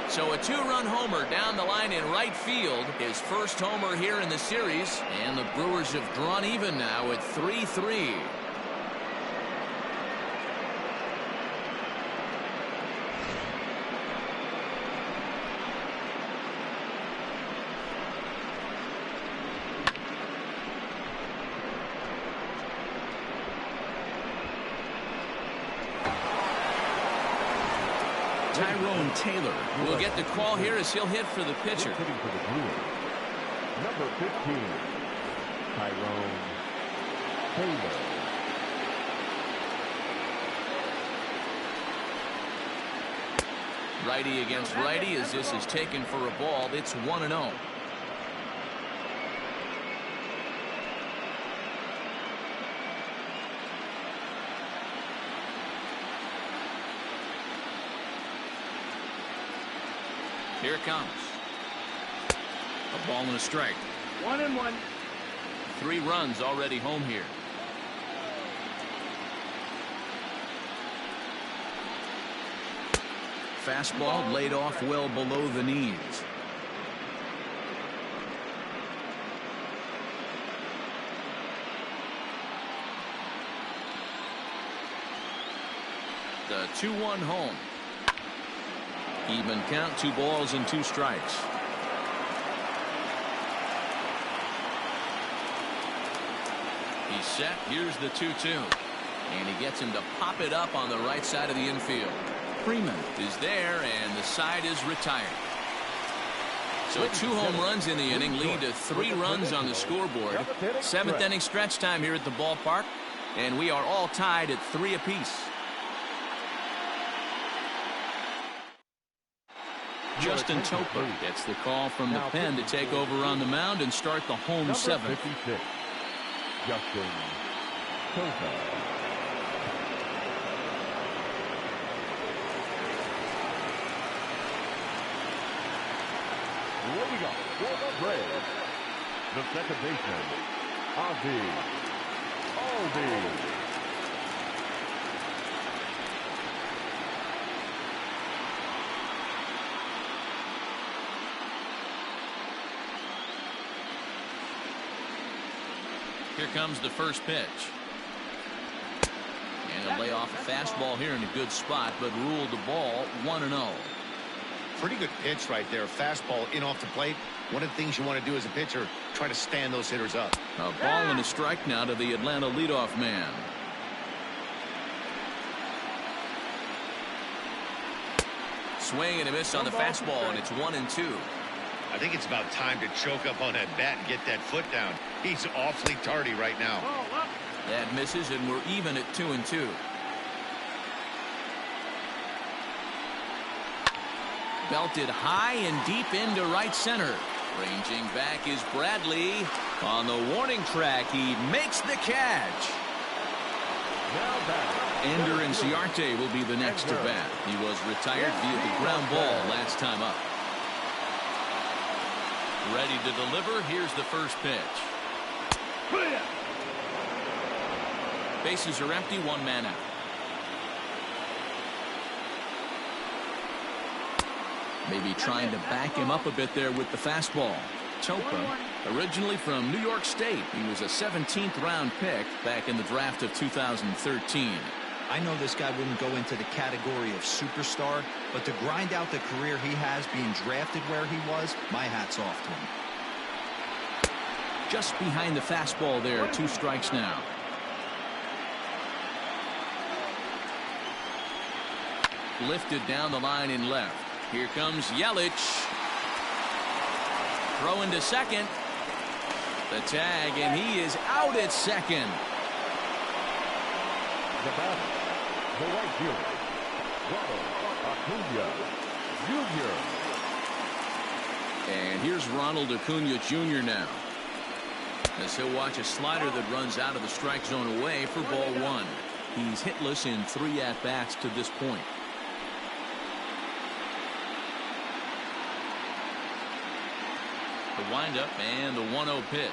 S1: So a 2-run homer down the line in right field. His first homer here in the series. And the Brewers have drawn even now at 3-3. Taylor will get the call here as he'll hit for the pitcher.
S6: Hitting for the Brewers, number 15, Tyrone Taylor.
S1: Righty against righty as this is taken for a ball. It's 1-0. Here it comes. A ball and a strike.
S4: 1-1.
S1: 3 runs already home here. Fastball laid off well below the knees. The 2-1 home. Even count, 2 balls and 2 strikes. He's set. Here's the 2-2. And he gets him to pop it up on the right side of the infield. Freeman is there, and the side is retired. So 2 home runs in the inning lead to 3 runs on the scoreboard. 7th inning stretch time here at the ballpark, and we are all tied at 3 apiece. Justin Topa gets the call from the pen to take over on the mound and start the home 7th.
S6: 56, Justin Topa. Leading up for the Braves, the second baseman, Ozzy Albies.
S1: Here comes the first pitch. And he'll lay off a fastball here in a good spot, but ruled the ball 1-0.
S2: Pretty good pitch right there. Fastball in off the plate. One of the things you want to do as a pitcher, try to stand those hitters up.
S1: A ball and a strike now to the Atlanta leadoff man. Swing and a miss on the fastball, and it's 1-2.
S2: I think it's about time to choke up on that bat and get that foot down. He's awfully tardy right now.
S1: That misses, and we're even at 2-2. Belted high and deep into right center. Ranging back is Bradley. On the warning track, he makes the catch. Ender Inciarte will be the next to bat. He was retired via the ground ball last time up. Ready to deliver. Here's the first pitch. Bases are empty, 1 man out. Maybe trying to back him up a bit there with the fastball. Topa, originally from New York State. He was a 17th round pick back in the draft of 2013.
S3: I know this guy wouldn't go into the category of superstar, but to grind out the career he has being drafted where he was, my hat's off to him.
S1: Just behind the fastball there, 2 strikes now. Lifted down the line in left. Here comes Yelich. Throw into second. The tag, and he is out at second.
S6: The batter, the right fielder, Ronald Acuna Jr.
S1: And here's Ronald Acuna Jr. now, as he'll watch a slider that runs out of the strike zone away for ball 1. He's hitless in 3 at-bats to this point. The windup and the 1-0 pitch.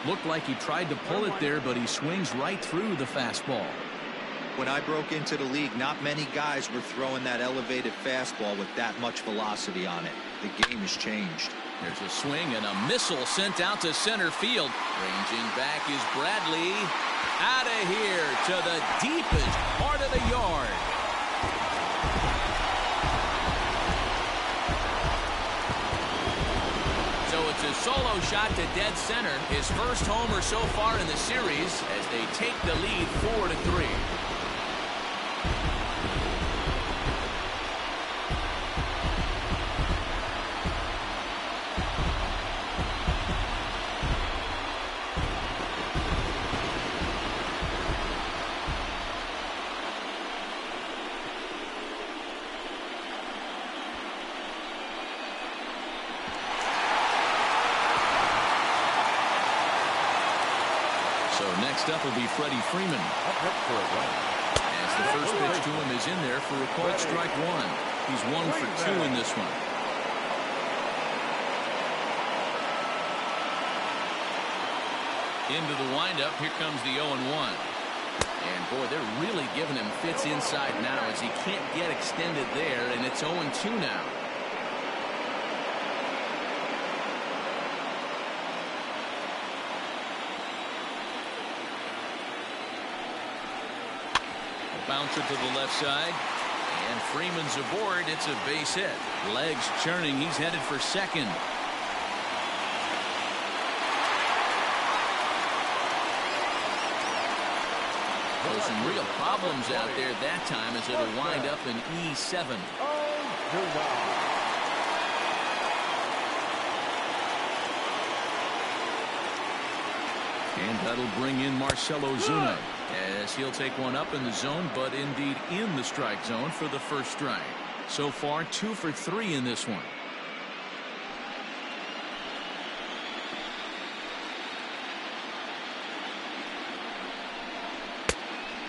S1: Looked like he tried to pull it there, but he swings right through the fastball.
S3: When I broke into the league, not many guys were throwing that elevated fastball with that much velocity on it. The game has changed.
S1: There's a swing and a missile sent out to center field. Ranging back is Bradley. Out of here to the deepest part of the yard. So it's a solo shot to dead center. His first homer so far in the series as they take the lead 4-3. Next up will be Freddie Freeman. As the first pitch to him is in there for a called strike 1. He's 1 for 2 in this one. Into the windup. Here comes the 0-1. And, boy, they're really giving him fits inside now as he can't get extended there, and it's 0-2 now. A bouncer to the left side. And Freeman's aboard. It's a base hit. Legs churning. He's headed for second. So some real problems out there that time as it'll wind up in E7. And that'll bring in Marcell Ozuna as he'll take one up in the zone, but indeed in the strike zone for the first strike. So far 2 for 3 in this one.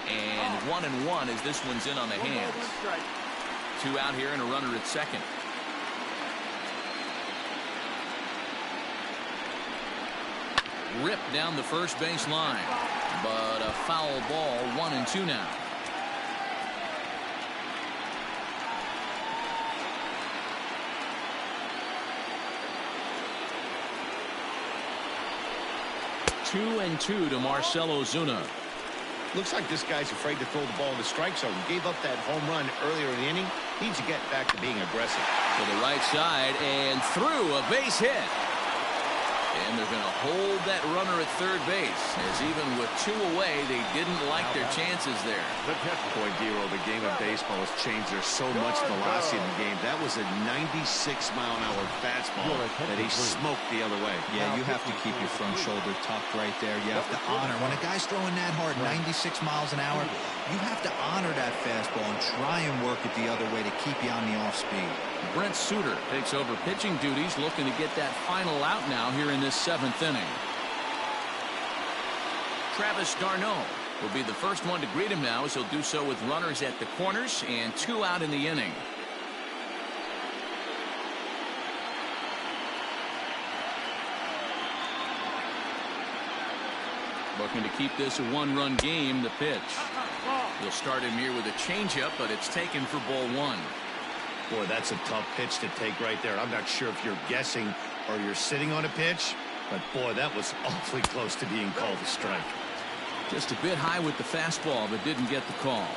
S1: And 1-1 as this one's in on the hands. 2 out here and a runner at second. Ripped down the first base line, but a foul ball. 1-2 now. Two and two to Marcell Ozuna.
S2: Looks like this guy's afraid to throw the ball in the strike zone. Gave up that home run earlier in the inning. Needs to get back to being aggressive.
S1: To the right side and through, a base hit. And they're going to hold that runner at third base, as even with 2 away, they didn't like their chances there.
S2: Boy, Dero, the game of baseball has changed. There's so much velocity in the game. That was a 96-mile-an-hour fastball that he smoked the other way.
S3: Yeah, you have to keep your front shoulder tucked right there. You have to honor. When a guy's throwing that hard, 96 miles an hour, you have to honor that fastball and try and work it the other way to keep you on the off speed.
S1: Brent Suter takes over pitching duties, looking to get that final out now here in this 7th inning. Travis d'Arnaud will be the first one to greet him now, as he'll do so with runners at the corners and 2 out in the inning. Looking to keep this a 1-run game. The pitch. He'll start him here with a changeup, but it's taken for ball 1.
S2: Boy, that's a tough pitch to take right there. I'm not sure if you're guessing or you're sitting on a pitch, but boy, that was awfully close to being called a strike.
S1: Just a bit high with the fastball, but didn't get the call.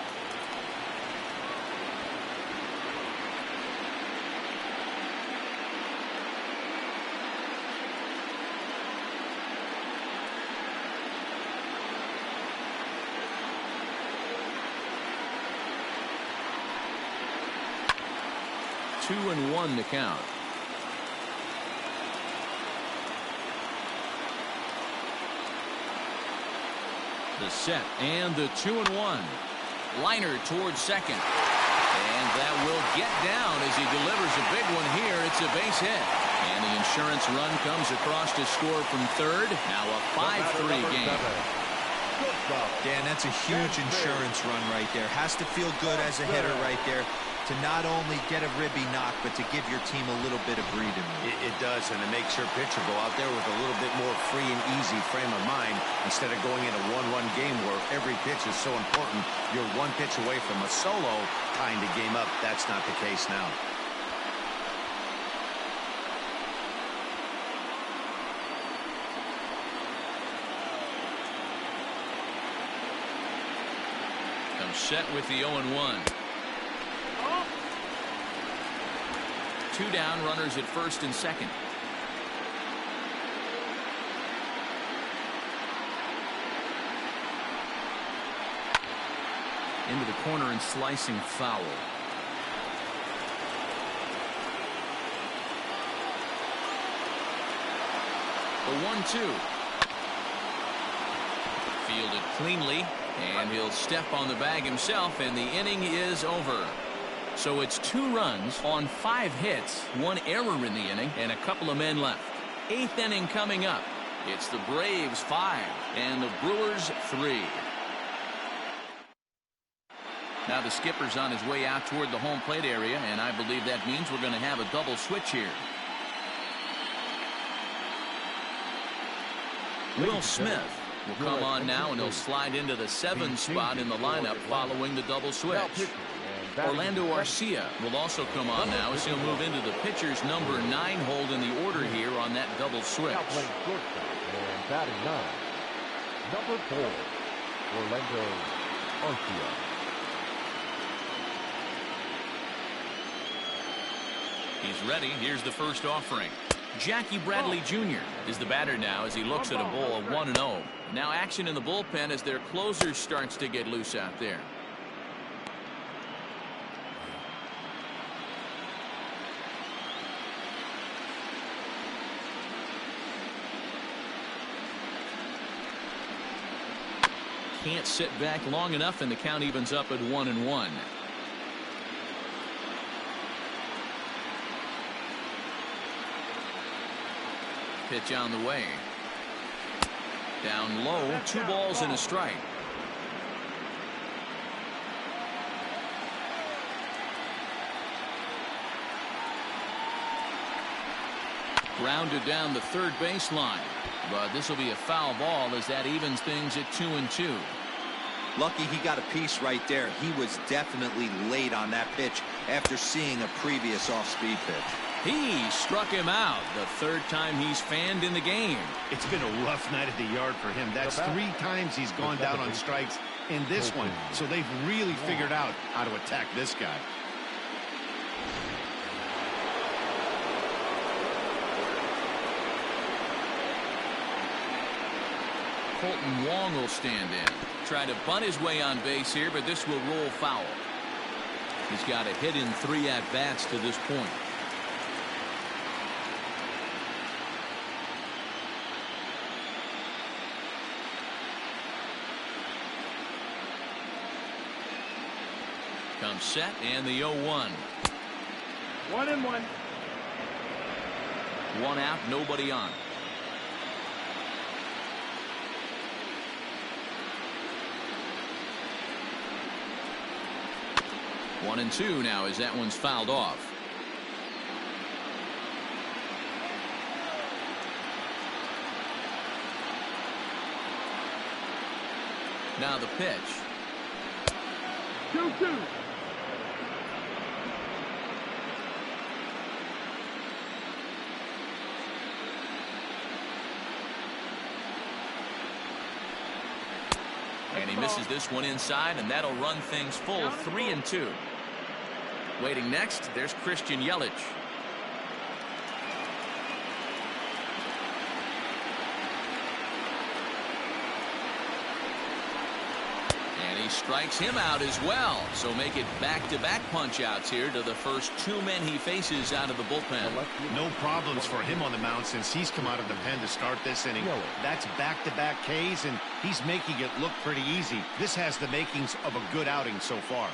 S1: Two and 1 to count. The set and the 2-1. Liner towards second. And that will get down as he delivers a big one here. It's a base hit. And the insurance run comes across to score from third. Now a 5-3 game.
S3: Dan, that's a huge insurance run right there. Has to feel good as a hitter right there to not only get a ribby knock, but to give your team a little bit of breathing room.
S2: It does, and it makes your pitcher go out there with a little bit more free and easy frame of mind instead of going in a 1-run game where every pitch is so important. You're 1 pitch away from a solo tying the game up. That's not the case now.
S1: Set with the 0-1. 2 down, runners at first and second. Into the corner and slicing foul. The 1-2. Fielded cleanly. And he'll step on the bag himself, and the inning is over. So it's 2 runs on 5 hits, 1 error in the inning, and a couple of men left. 8th inning coming up. It's the Braves 5 and the Brewers 3. Now the skipper's on his way out toward the home plate area, and I believe that means we're going to have a double switch here. Will Smith will come on now, and he'll slide into the 7 spot in the lineup following the double switch. Orlando Arcia will also come on now as he'll move into the pitcher's number 9 hold in the order here on that double switch.
S6: And batting 9, number 4, Orlando Arcia.
S1: He's ready. Here's the first offering. Jackie Bradley Jr. is the batter now as he looks at a ball of 1-0. Now action in the bullpen as their closer starts to get loose out there. Can't sit back long enough, and the count evens up at 1-1. Pitch on the way. Down low, 2 balls and a strike. Grounded down the third baseline. But this will be a foul ball as that evens things at 2-2.
S3: Lucky he got a piece right there. He was definitely late on that pitch after seeing a previous off-speed pitch.
S1: He struck him out the 3rd time he's fanned in the game.
S2: It's been a rough night at the yard for him. That's 3 times he's gone down on strikes in this one. So they've really figured out how to attack this guy.
S1: Colton Wong will stand in. Try to bunt his way on base here, but this will roll foul. He's got a hit in 3 at-bats to this point. Comes set, and the 0-1.
S4: 1-1.
S1: 1 out, nobody on. One and 2 now as that one's fouled off. Now the pitch.
S4: 2-2.
S1: And he misses this one inside, and that'll run things full 3-2. Waiting next, there's Christian Yelich. And he strikes him out as well. So make it back-to-back punch-outs here to the first 2 men he faces out of the bullpen.
S2: No problems for him on the mound since he's come out of the pen to start this inning. That's back-to-back Ks, and he's making it look pretty easy. This has the makings of a good outing so far.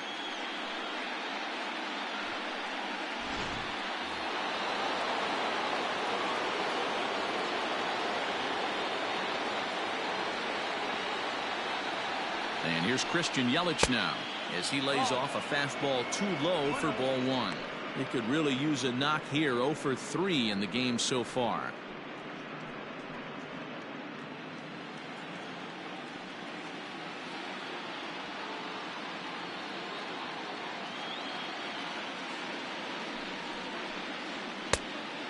S1: And here's Christian Yelich now as he lays off a fastball too low for ball 1. He could really use a knock here. 0 for 3 in the game so far.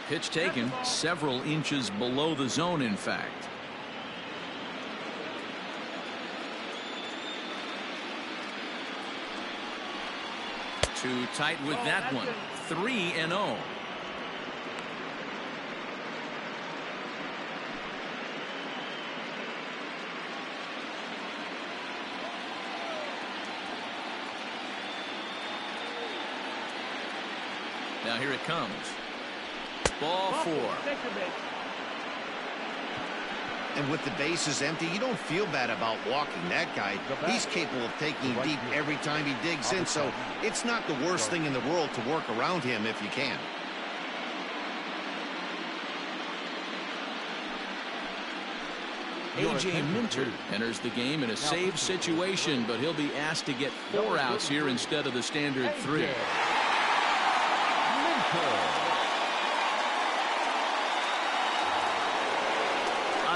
S1: Pitch taken several inches below the zone, in fact. Too tight with that one. 3-0. Now here it comes. Ball 4.
S2: And with the bases empty, you don't feel bad about walking that guy. He's capable of taking deep every time he digs in, so it's not the worst thing in the world to work around him if you can.
S1: A.J. Minter enters the game in a save situation, but he'll be asked to get 4 outs here instead of the standard 3.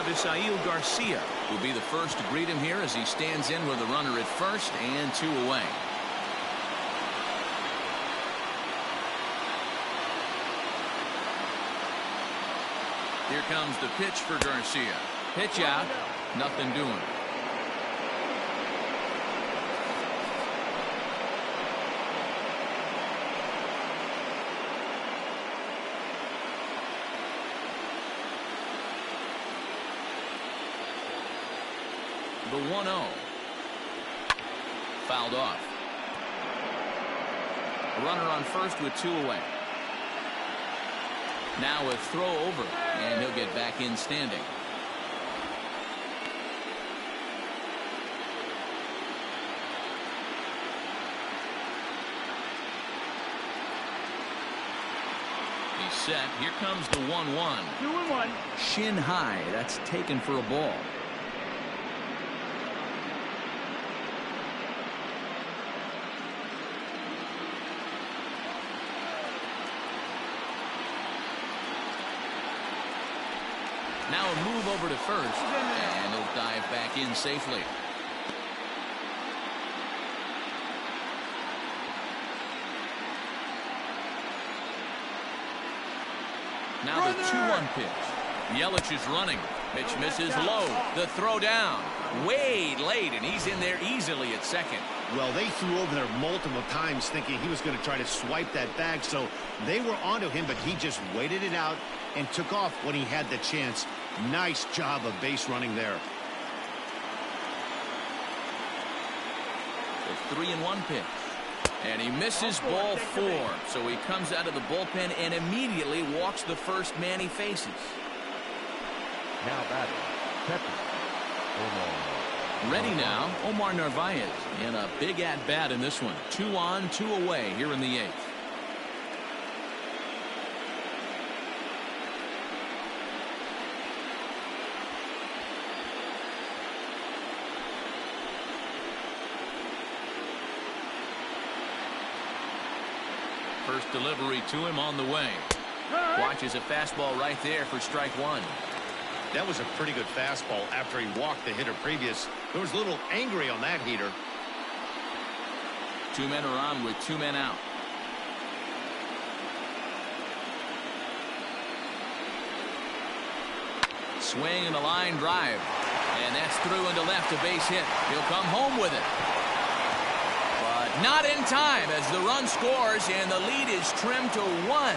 S1: Avisail Garcia will be the first to greet him here as he stands in with a runner at first and 2 away. Here comes the pitch for Garcia. Pitch out. Nothing doing. The 1-0. Fouled off. Runner on first with 2 away. Now a throw over, and he'll get back in standing. He's set. Here comes the 1-1.
S4: 2-1.
S1: Shin high. That's taken for a ball. Now a move over to first, and he'll dive back in safely. Now the 2-1 pitch. Yelich is running. Pitch misses low. The throw down. Way late, and he's in there easily at second.
S2: Well, they threw over there multiple times thinking he was going to try to swipe that bag, so they were onto him, but he just waited it out and took off when he had the chance. Nice job of base running there.
S1: The 3-1 pitch. And he misses ball 4. So he comes out of the bullpen and immediately walks the first man he faces.
S6: Now batting, catcher, Omar.
S1: Ready now, Omar Narvaez. And a big at-bat in this one. 2 on, 2 away here in the 8th. First delivery to him on the way. Watches a fastball right there for strike 1.
S2: That was a pretty good fastball after he walked the hitter previous. There was a little angry on that heater.
S1: 2 men are on with 2 men out. Swing and a line drive. And that's through into left, a base hit. He'll come home with it. But not in time as the run scores and the lead is trimmed to 1.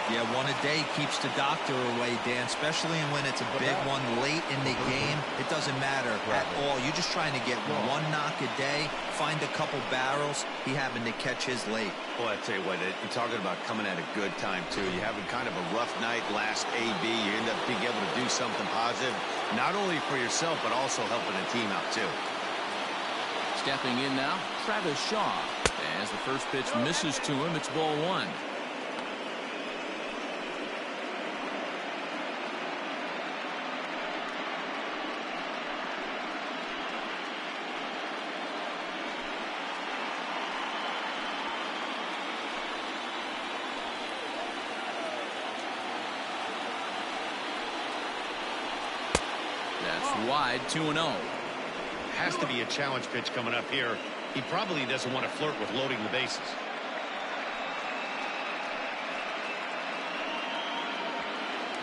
S3: Yeah, one a day keeps the doctor away, Dan, especially when it's a big one late in the game. It doesn't matter at all. You're just trying to get 1 knock a day, find a couple barrels. He happened to catch his late.
S2: Boy, I tell you what, you're talking about coming at a good time, too. You're having kind of a rough night last AB. You end up being able to do something positive, not only for yourself, but also helping the team out, too.
S1: Stepping in now, Travis Shaw. As the first pitch misses to him, it's ball 1. That's wide, 2-0.
S2: Has to be a challenge pitch coming up here. He probably doesn't want to flirt with loading the bases.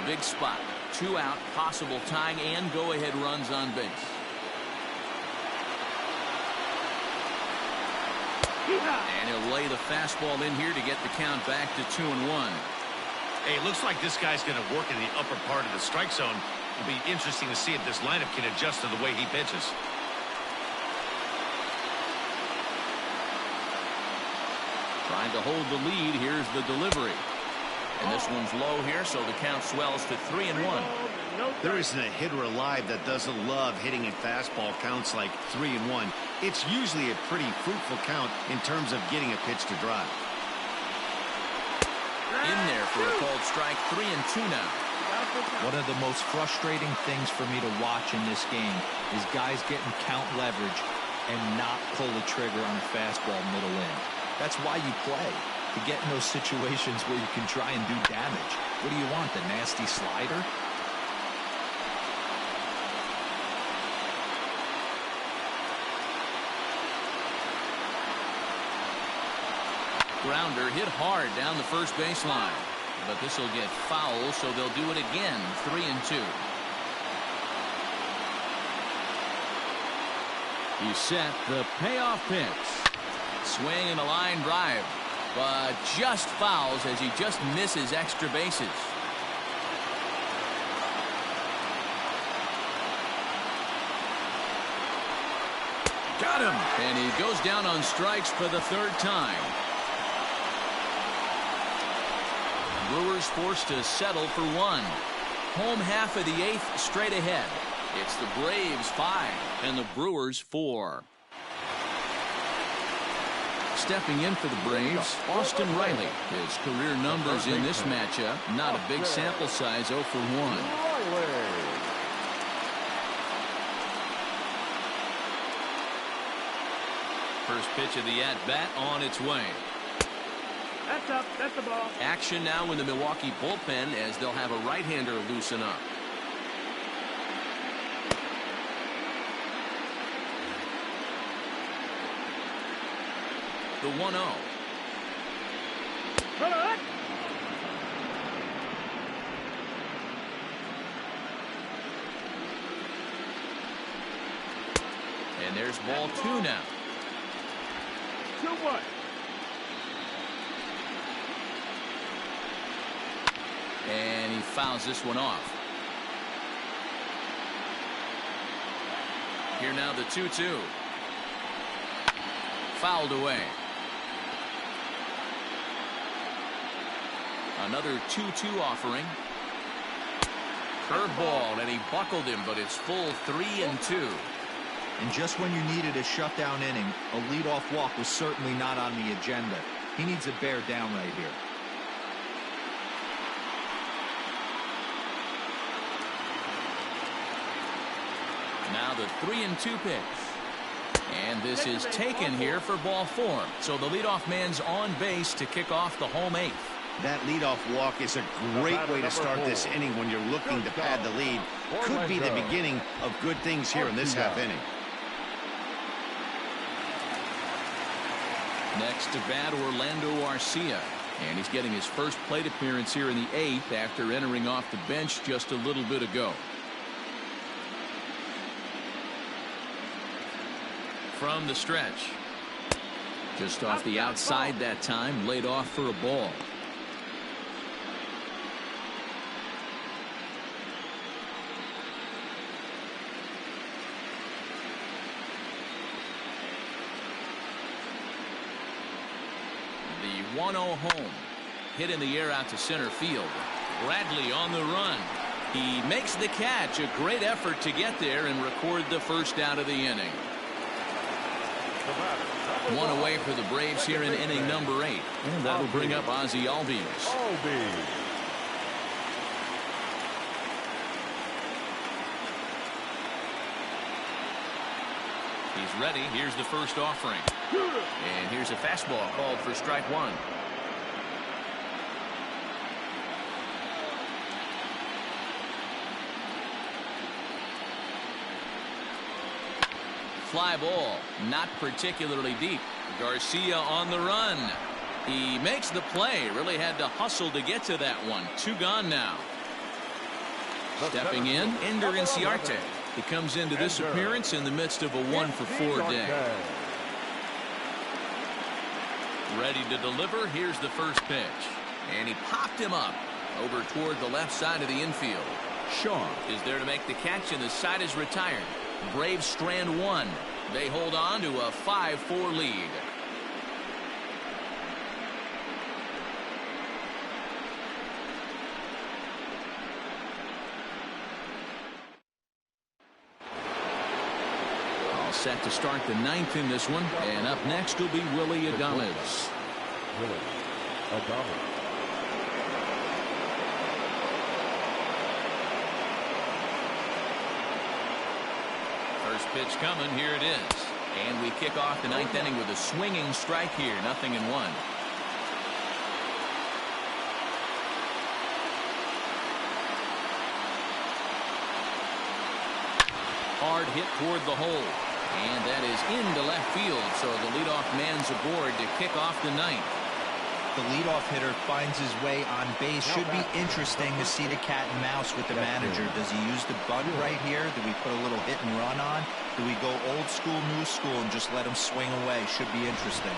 S1: Big spot. 2 out, possible tying and go-ahead runs on base. And he'll lay the fastball in here to get the count back to 2-1.
S2: Hey, it looks like this guy's going to work in the upper part of the strike zone. It'll be interesting to see if this lineup can adjust to the way he pitches.
S1: Trying to hold the lead. Here's the delivery. And this one's low here, so the count swells to 3-1.
S2: There isn't a hitter alive that doesn't love hitting at fastball counts like 3-1. It's usually a pretty fruitful count in terms of getting a pitch to drive.
S1: In there for a called strike. 3-2 now.
S3: One of the most frustrating things for me to watch in this game is guys getting count leverage and not pull the trigger on a fastball middle in. That's why you play, to get in those situations where you can try and do damage. What do you want, the nasty slider?
S1: Grounder hit hard down the first baseline. But this will get foul, so they'll do it again. 3-2. He set the payoff pitch. Swing and a line drive. But just fouls as he just misses extra bases. Got him. And he goes down on strikes for the third time. Brewers forced to settle for one. Home half of the 8th straight ahead. It's the Braves 5 and the Brewers 4. Stepping in for the Braves, Austin Riley. His career numbers in this matchup, not a big sample size, 0 for 1. First pitch of the at-bat on its way.
S4: That's up. That's the ball.
S1: Action now in the Milwaukee bullpen as they'll have a right-hander loosen up. The 1-0. And there's ball 2 now.
S4: 2-1.
S1: And he fouls this one off. Here now the 2-2. Fouled away. Another 2-2 offering. Curveball, and he buckled him, but it's full 3-2.
S3: And just when you needed a shutdown inning, a leadoff walk was certainly not on the agenda. He needs to bear down right here.
S1: Now the 3-2 pitch. And this is taken here for ball 4. So the leadoff man's on base to kick off the home 8th.
S2: That leadoff walk is a great way to start this inning when you're looking to pad the lead. Could be the beginning of good things here in this half inning.
S1: Next to bat, Orlando Arcia. And he's getting his first plate appearance here in the 8th after entering off the bench just a little bit ago. From the stretch. Just off the outside that time, laid off for a ball. The 1-0 home. Hit in the air out to center field. Bradley on the run. He makes the catch. A great effort to get there and record the first out of the inning. One away for the Braves here in inning number 8. And that'll bring up Ozzy Albies. He's ready. Here's the first offering. And here's a fastball called for strike 1. Fly ball, not particularly deep. Garcia on the run. He makes the play. Really had to hustle to get to that one. 2 gone now. Stepping in, Ender Inciarte. He comes into this appearance in the midst of a 1-for-4 day. Ready to deliver. Here's the first pitch. And he popped him up over toward the left side of the infield. Shaw is there to make the catch, and the side is retired. Braves strand 1. They hold on to a 5-4 lead. All set to start the 9th in this one. And up next will be Willie Adames. First pitch coming. Here it is. And we kick off the 9th inning with a swinging strike here. 0-1. Hard hit toward the hole. And that is into left field. So the leadoff man's aboard to kick off the 9th.
S3: The leadoff hitter finds his way on base. Should be interesting to see the cat and mouse with the manager. Does he use the bunt right here? Do we put a little hit and run on? Do we go old school, new school, and just let him swing away? Should be interesting.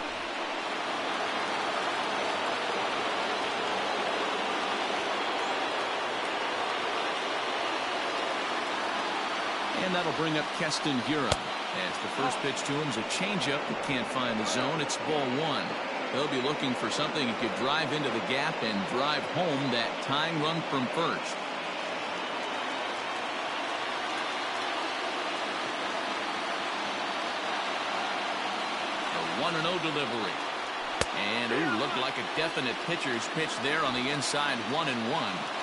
S1: And that'll bring up Keston Hiura. As the first pitch to him is a changeup that can't find the zone. It's ball one. They'll be looking for something that could drive into the gap and drive home that tying run from first. A 1-0 delivery. And it looked like a definite pitcher's pitch there on the inside. 1-1.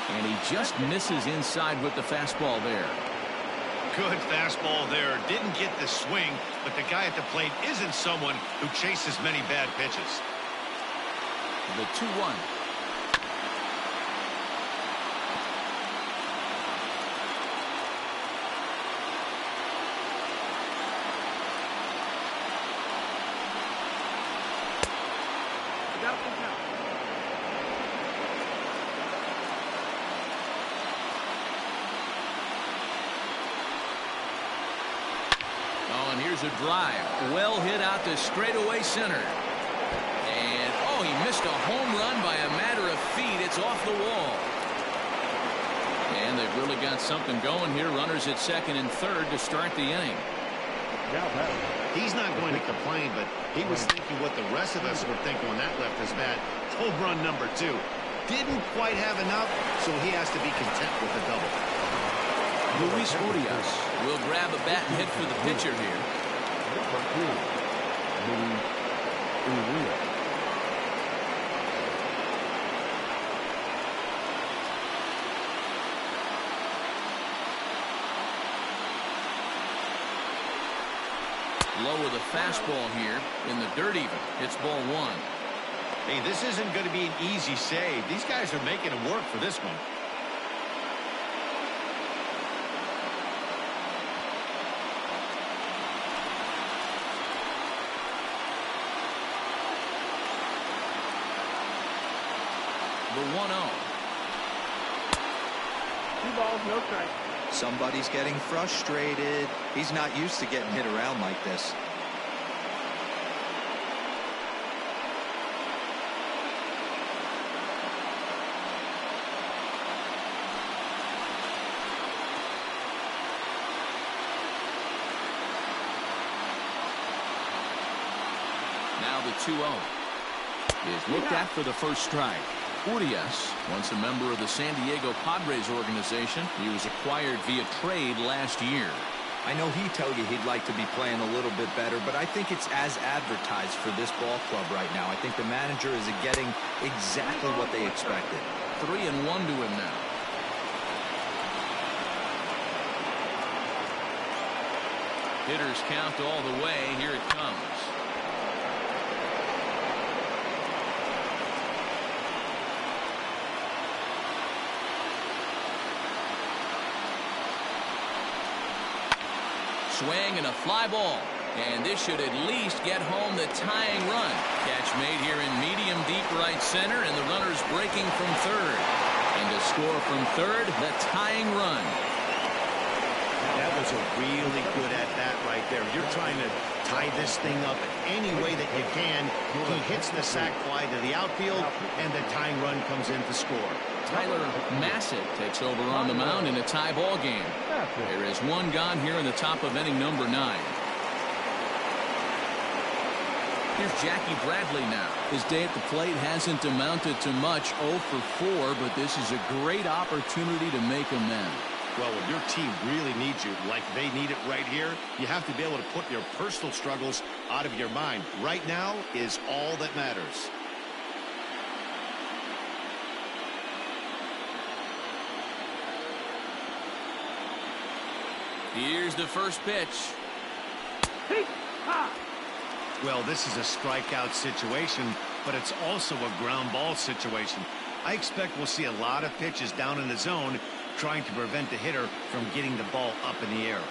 S1: And he just misses inside with the fastball there.
S2: Good fastball there. Didn't get the swing, but the guy at the plate isn't someone who chases many bad pitches.
S1: The 2-1. Here's a drive. Well hit out to straightaway center. And, oh, he missed a home run by a matter of feet. It's off the wall. And they've really got something going here. Runners at second and third to start the inning.
S2: He's not going to complain, but he was thinking what the rest of us would think when that left his bat. Home run number 2. Didn't quite have enough, so he has to be content with a double.
S1: Luis Urias will grab a bat and hit for the pitcher here. Low with a fastball here in the dirt even. It's ball one.
S2: Hey, this isn't going to be an easy save. These guys are making it work for this one.
S1: The 1-0.
S4: 2 balls, no strikes.
S3: Somebody's getting frustrated. He's not used to getting hit around like this.
S1: Now the 2-0 is looked at for the first strike. Urias, once a member of the San Diego Padres organization, he was acquired via trade last year.
S3: I know he told you he'd like to be playing a little bit better, but I think it's as advertised for this ball club right now. I think the manager is getting exactly what they expected.
S1: 3-1 to him now. Hitters count all the way. Here it comes. Swing and a fly ball. And this should at least get home the tying run. Catch made here in medium deep right center, and the runner's breaking from third. And to score from third, the tying run.
S2: That was a really good at bat right there. You're trying to tie this thing up any way that you can. He hits the sac fly to the outfield, and the tying run comes in to score.
S1: Tyler Massett takes over on the mound in a tie ball game. There is one gone here in the top of inning number 9. Here's Jackie Bradley now. His day at the plate hasn't amounted to much, 0 for 4, but this is a great opportunity to make amends.
S2: Well, when your team really needs you, like they need it right here, you have to be able to put your personal struggles out of your mind. Right now is all that matters.
S1: Here's the first pitch.
S2: Well, this is a strikeout situation, but it's also a ground ball situation. I expect we'll see a lot of pitches down in the zone, trying to prevent the hitter from getting the ball up in the air.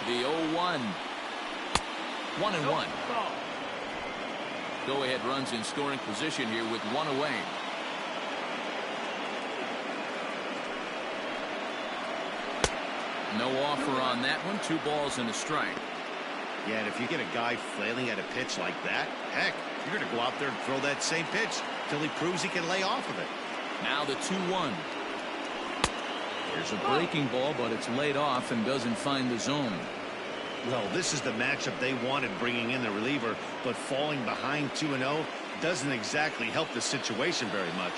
S1: The 0-1. 1-1. Go-ahead runs in scoring position here with one away. No offer on that one. 2 balls and a strike.
S2: Yeah, and if you get a guy flailing at a pitch like that, heck, you're going to go out there and throw that same pitch till he proves he can lay off of it.
S1: Now the 2-1. Here's a breaking ball, but it's laid off and doesn't find the zone.
S2: Well, this is the matchup they wanted, bringing in the reliever, but falling behind 2-0 doesn't exactly help the situation very much.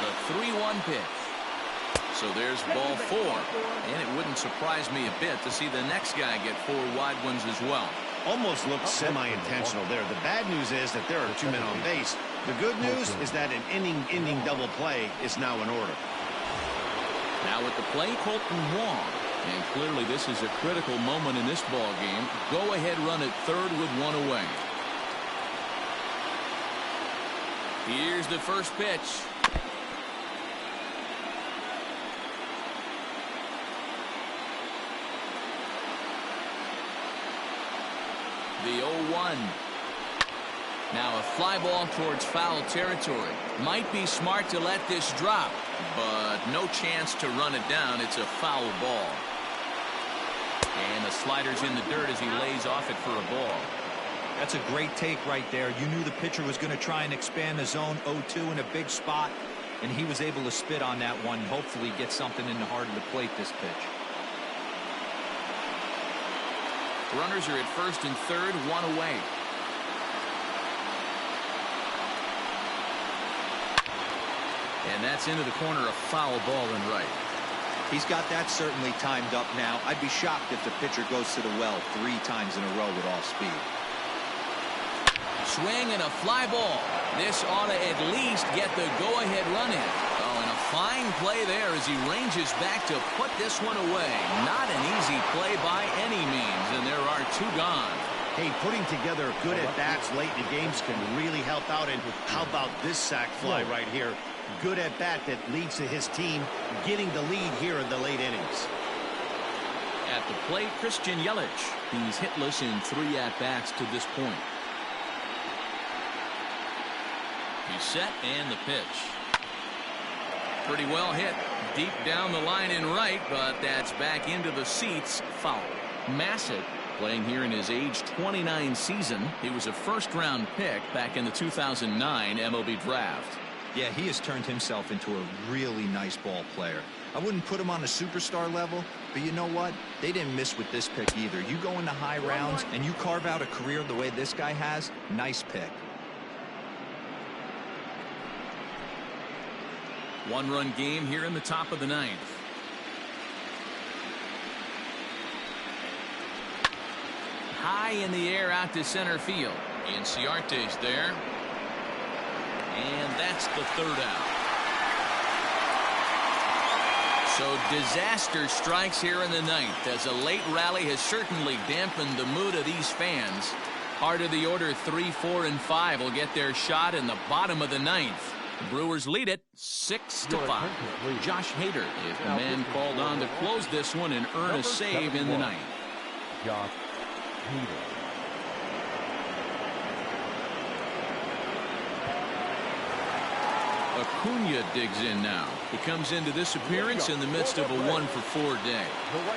S1: The 3-1 pitch. So there's ball 4, and it wouldn't surprise me a bit to see the next guy get 4 wide ones as well.
S2: Almost looked semi-intentional there. The bad news is that there are 2 men on base. The good news is that an inning-ending double play is now in order.
S1: Now at the plate, Colton Wong. And clearly this is a critical moment in this ball game. Go ahead run at third with 1 away. Here's the first pitch. The 0-1. Now a fly ball towards foul territory. Might be smart to let this drop, but no chance to run it down. It's a foul ball. And the slider's in the dirt as he lays off it for a ball.
S3: That's a great take right there. You knew the pitcher was going to try and expand the zone. 0-2 in a big spot, and he was able to spit on that one. Hopefully get something in the heart of the plate this pitch.
S1: Runners are at first and third, 1 away. And that's into the corner, a foul ball and right.
S3: He's got that certainly timed up now. I'd be shocked if the pitcher goes to the well 3 times in a row with off speed.
S1: Swing and a fly ball. This ought to at least get the go-ahead run in. Oh, and a fine play there as he ranges back to put this one away. Not an easy play by any means, and there are 2 gone.
S2: Hey, putting together good at-bats late in the games can really help out. And how about this sac fly right here? Good at-bat that leads to his team getting the lead here in the late innings.
S1: At the plate, Christian Yelich. He's hitless in 3 at-bats to this point. He's set and the pitch. Pretty well hit. Deep down the line in right, but that's back into the seats. Foul. Massive, playing here in his age 29 season. He was a first-round pick back in the 2009 MLB draft.
S3: Yeah, he has turned himself into a really nice ball player. I wouldn't put him on a superstar level, but you know what? They didn't miss with this pick either. You go into high rounds and you carve out a career the way this guy has, nice pick.
S1: 1-run game here in the top of the 9th. High in the air out to center field. Inciarte's there. And that's the 3rd out. So disaster strikes here in the 9th as a late rally has certainly dampened the mood of these fans. Heart of the order 3, 4, and 5 will get their shot in the bottom of the 9th. The Brewers lead it 6-5. Josh Hader is the man called on to close this one and earn a save in the 9th.
S6: Josh Hader.
S1: Acuna digs in now. He comes into this appearance in the midst of a 1-for-4 day.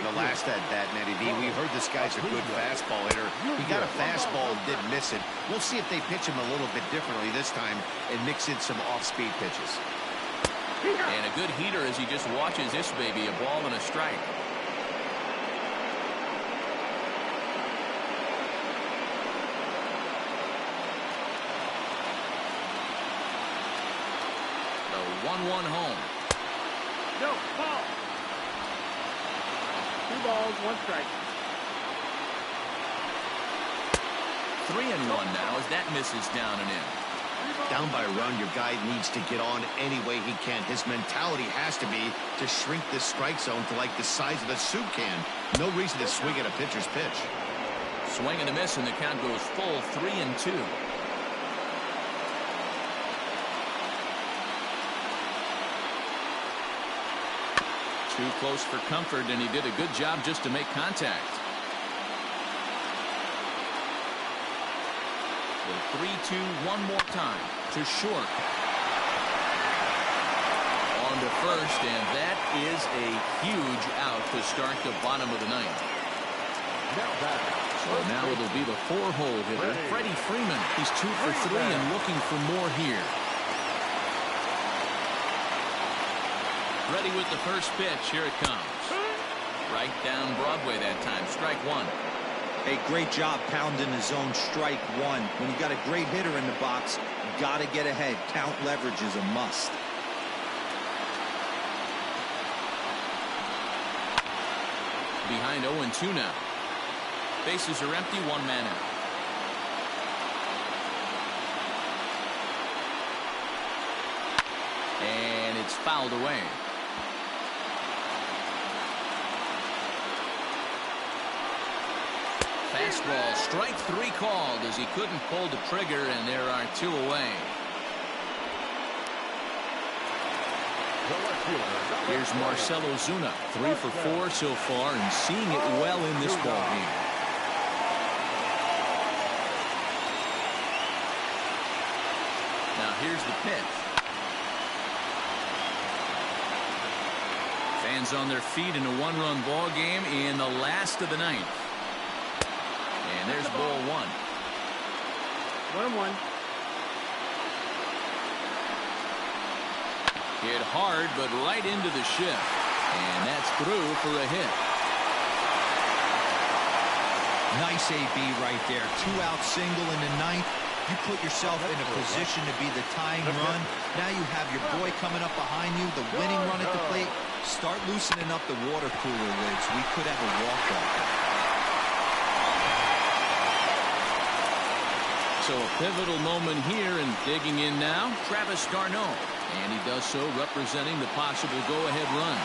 S2: The last at-bat, Matty D, we heard this guy's a good fastball hitter. He got a fastball and did miss it. We'll see if they pitch him a little bit differently this time and mix in some off-speed pitches.
S1: And a good heater as he just watches this baby, a ball and a strike. The 1-1 home.
S4: No, ball. 2 balls, 1 strike.
S1: 3-1 now as that misses down and in.
S2: Down by a run, your guy needs to get on any way he can. His mentality has to be to shrink this strike zone to like the size of a soup can. No reason to swing at a pitcher's pitch.
S1: Swing and a miss, and the count goes full 3-2. Too close for comfort, and he did a good job just to make contact. The 3-2 one more time to short. On to first, and that is a huge out to start the bottom of the ninth. So now it'll be the 4-hole hitter, Freddie Freeman. He's 2 for 3 and looking for more here. Ready with the first pitch. Here it comes. Right down Broadway that time. Strike one.
S3: Hey, great job pounding the zone. Strike one. When you got a great hitter in the box, you got to get ahead. Count leverage is a must.
S1: Behind 0-2 now. Bases are empty. One man out. And it's fouled away. Fastball, strike 3 called as he couldn't pull the trigger, and there are 2 away. Here's Marcell Ozuna, 3 for 4 so far, and seeing it well in this ball game. Now here's the pitch. Fans on their feet in a 1-run ball game in the last of the ninth. And there's ball 1.
S4: 1-1.
S1: Hit hard, but right into the shift. And that's through for a hit.
S3: Nice AB right there. 2-out single in the ninth. You put yourself in a position to be the tying run. Now you have your boy coming up behind you, the winning run at the plate. Start loosening up the water cooler lids. We could have a walk-off.
S1: So a pivotal moment here, and digging in now, Travis d'Arnaud. And he does so representing the possible go-ahead run.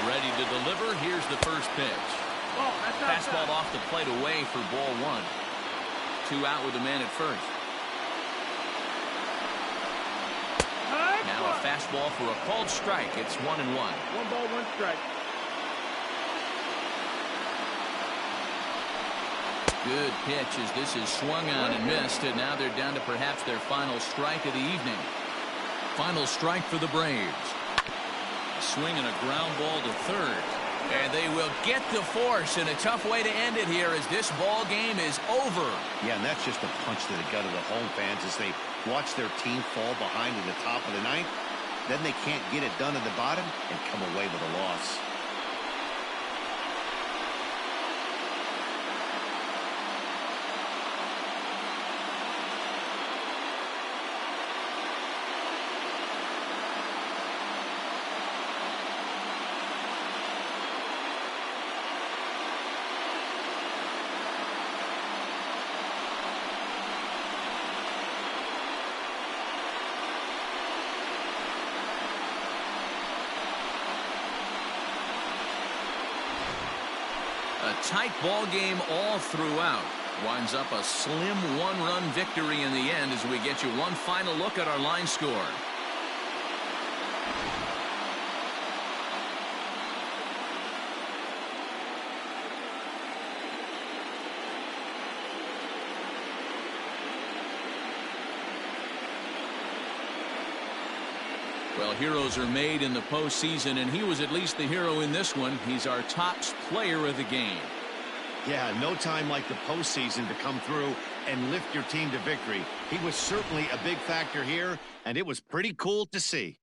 S1: Ready to deliver. Here's the first pitch. Fastball off the plate away for ball 1. 2 out with a man at first. Now a fastball for a called strike. It's 1-1.
S4: 1 ball, 1 strike.
S1: Good pitch as this is swung on and missed, and now they're down to perhaps their final strike of the evening. Final strike for the Braves. A swing and a ground ball to third. And they will get the force, and a tough way to end it here as this ball game is over.
S2: Yeah, and that's just a punch to the gut of the home fans as they watch their team fall behind in the top of the ninth. Then they can't get it done at the bottom and come away with a loss.
S1: A tight ball game all throughout. Winds up a slim 1-run victory in the end as we get you one final look at our line score. Well, heroes are made in the postseason, and he was at least the hero in this one. He's our top player of the game.
S2: Yeah, no time like the postseason to come through and lift your team to victory. He was certainly a big factor here, and it was pretty cool to see.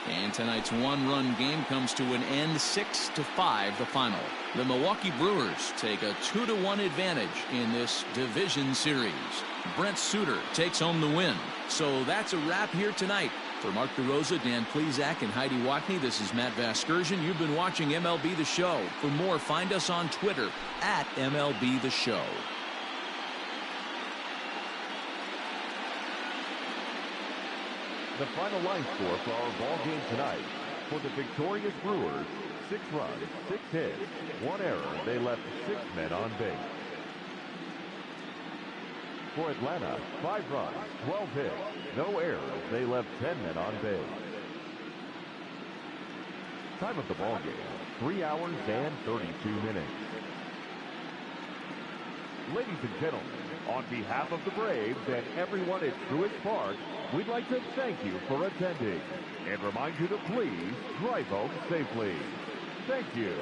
S1: And tonight's one-run game comes to an end, 6-5 the final. The Milwaukee Brewers take a 2-1 advantage in this division series. Brent Suter takes home the win. So that's a wrap here tonight. For Mark DeRosa, Dan Plesac, and Heidi Watney, this is Matt Vasgersian. You've been watching MLB The Show. For more, find us on Twitter at MLB The Show.
S6: The final line score for our ball game tonight. For the victorious Brewers, 6 runs, 6 hits, 1 error. They left 6 men on base. For Atlanta, 5 runs, 12 hits, no errors. They left 10 men on base. Time of the ball game, 3 hours and 32 minutes. Ladies and gentlemen, on behalf of the Braves and everyone at Truist Park, we'd like to thank you for attending and remind you to please drive home safely. Thank you.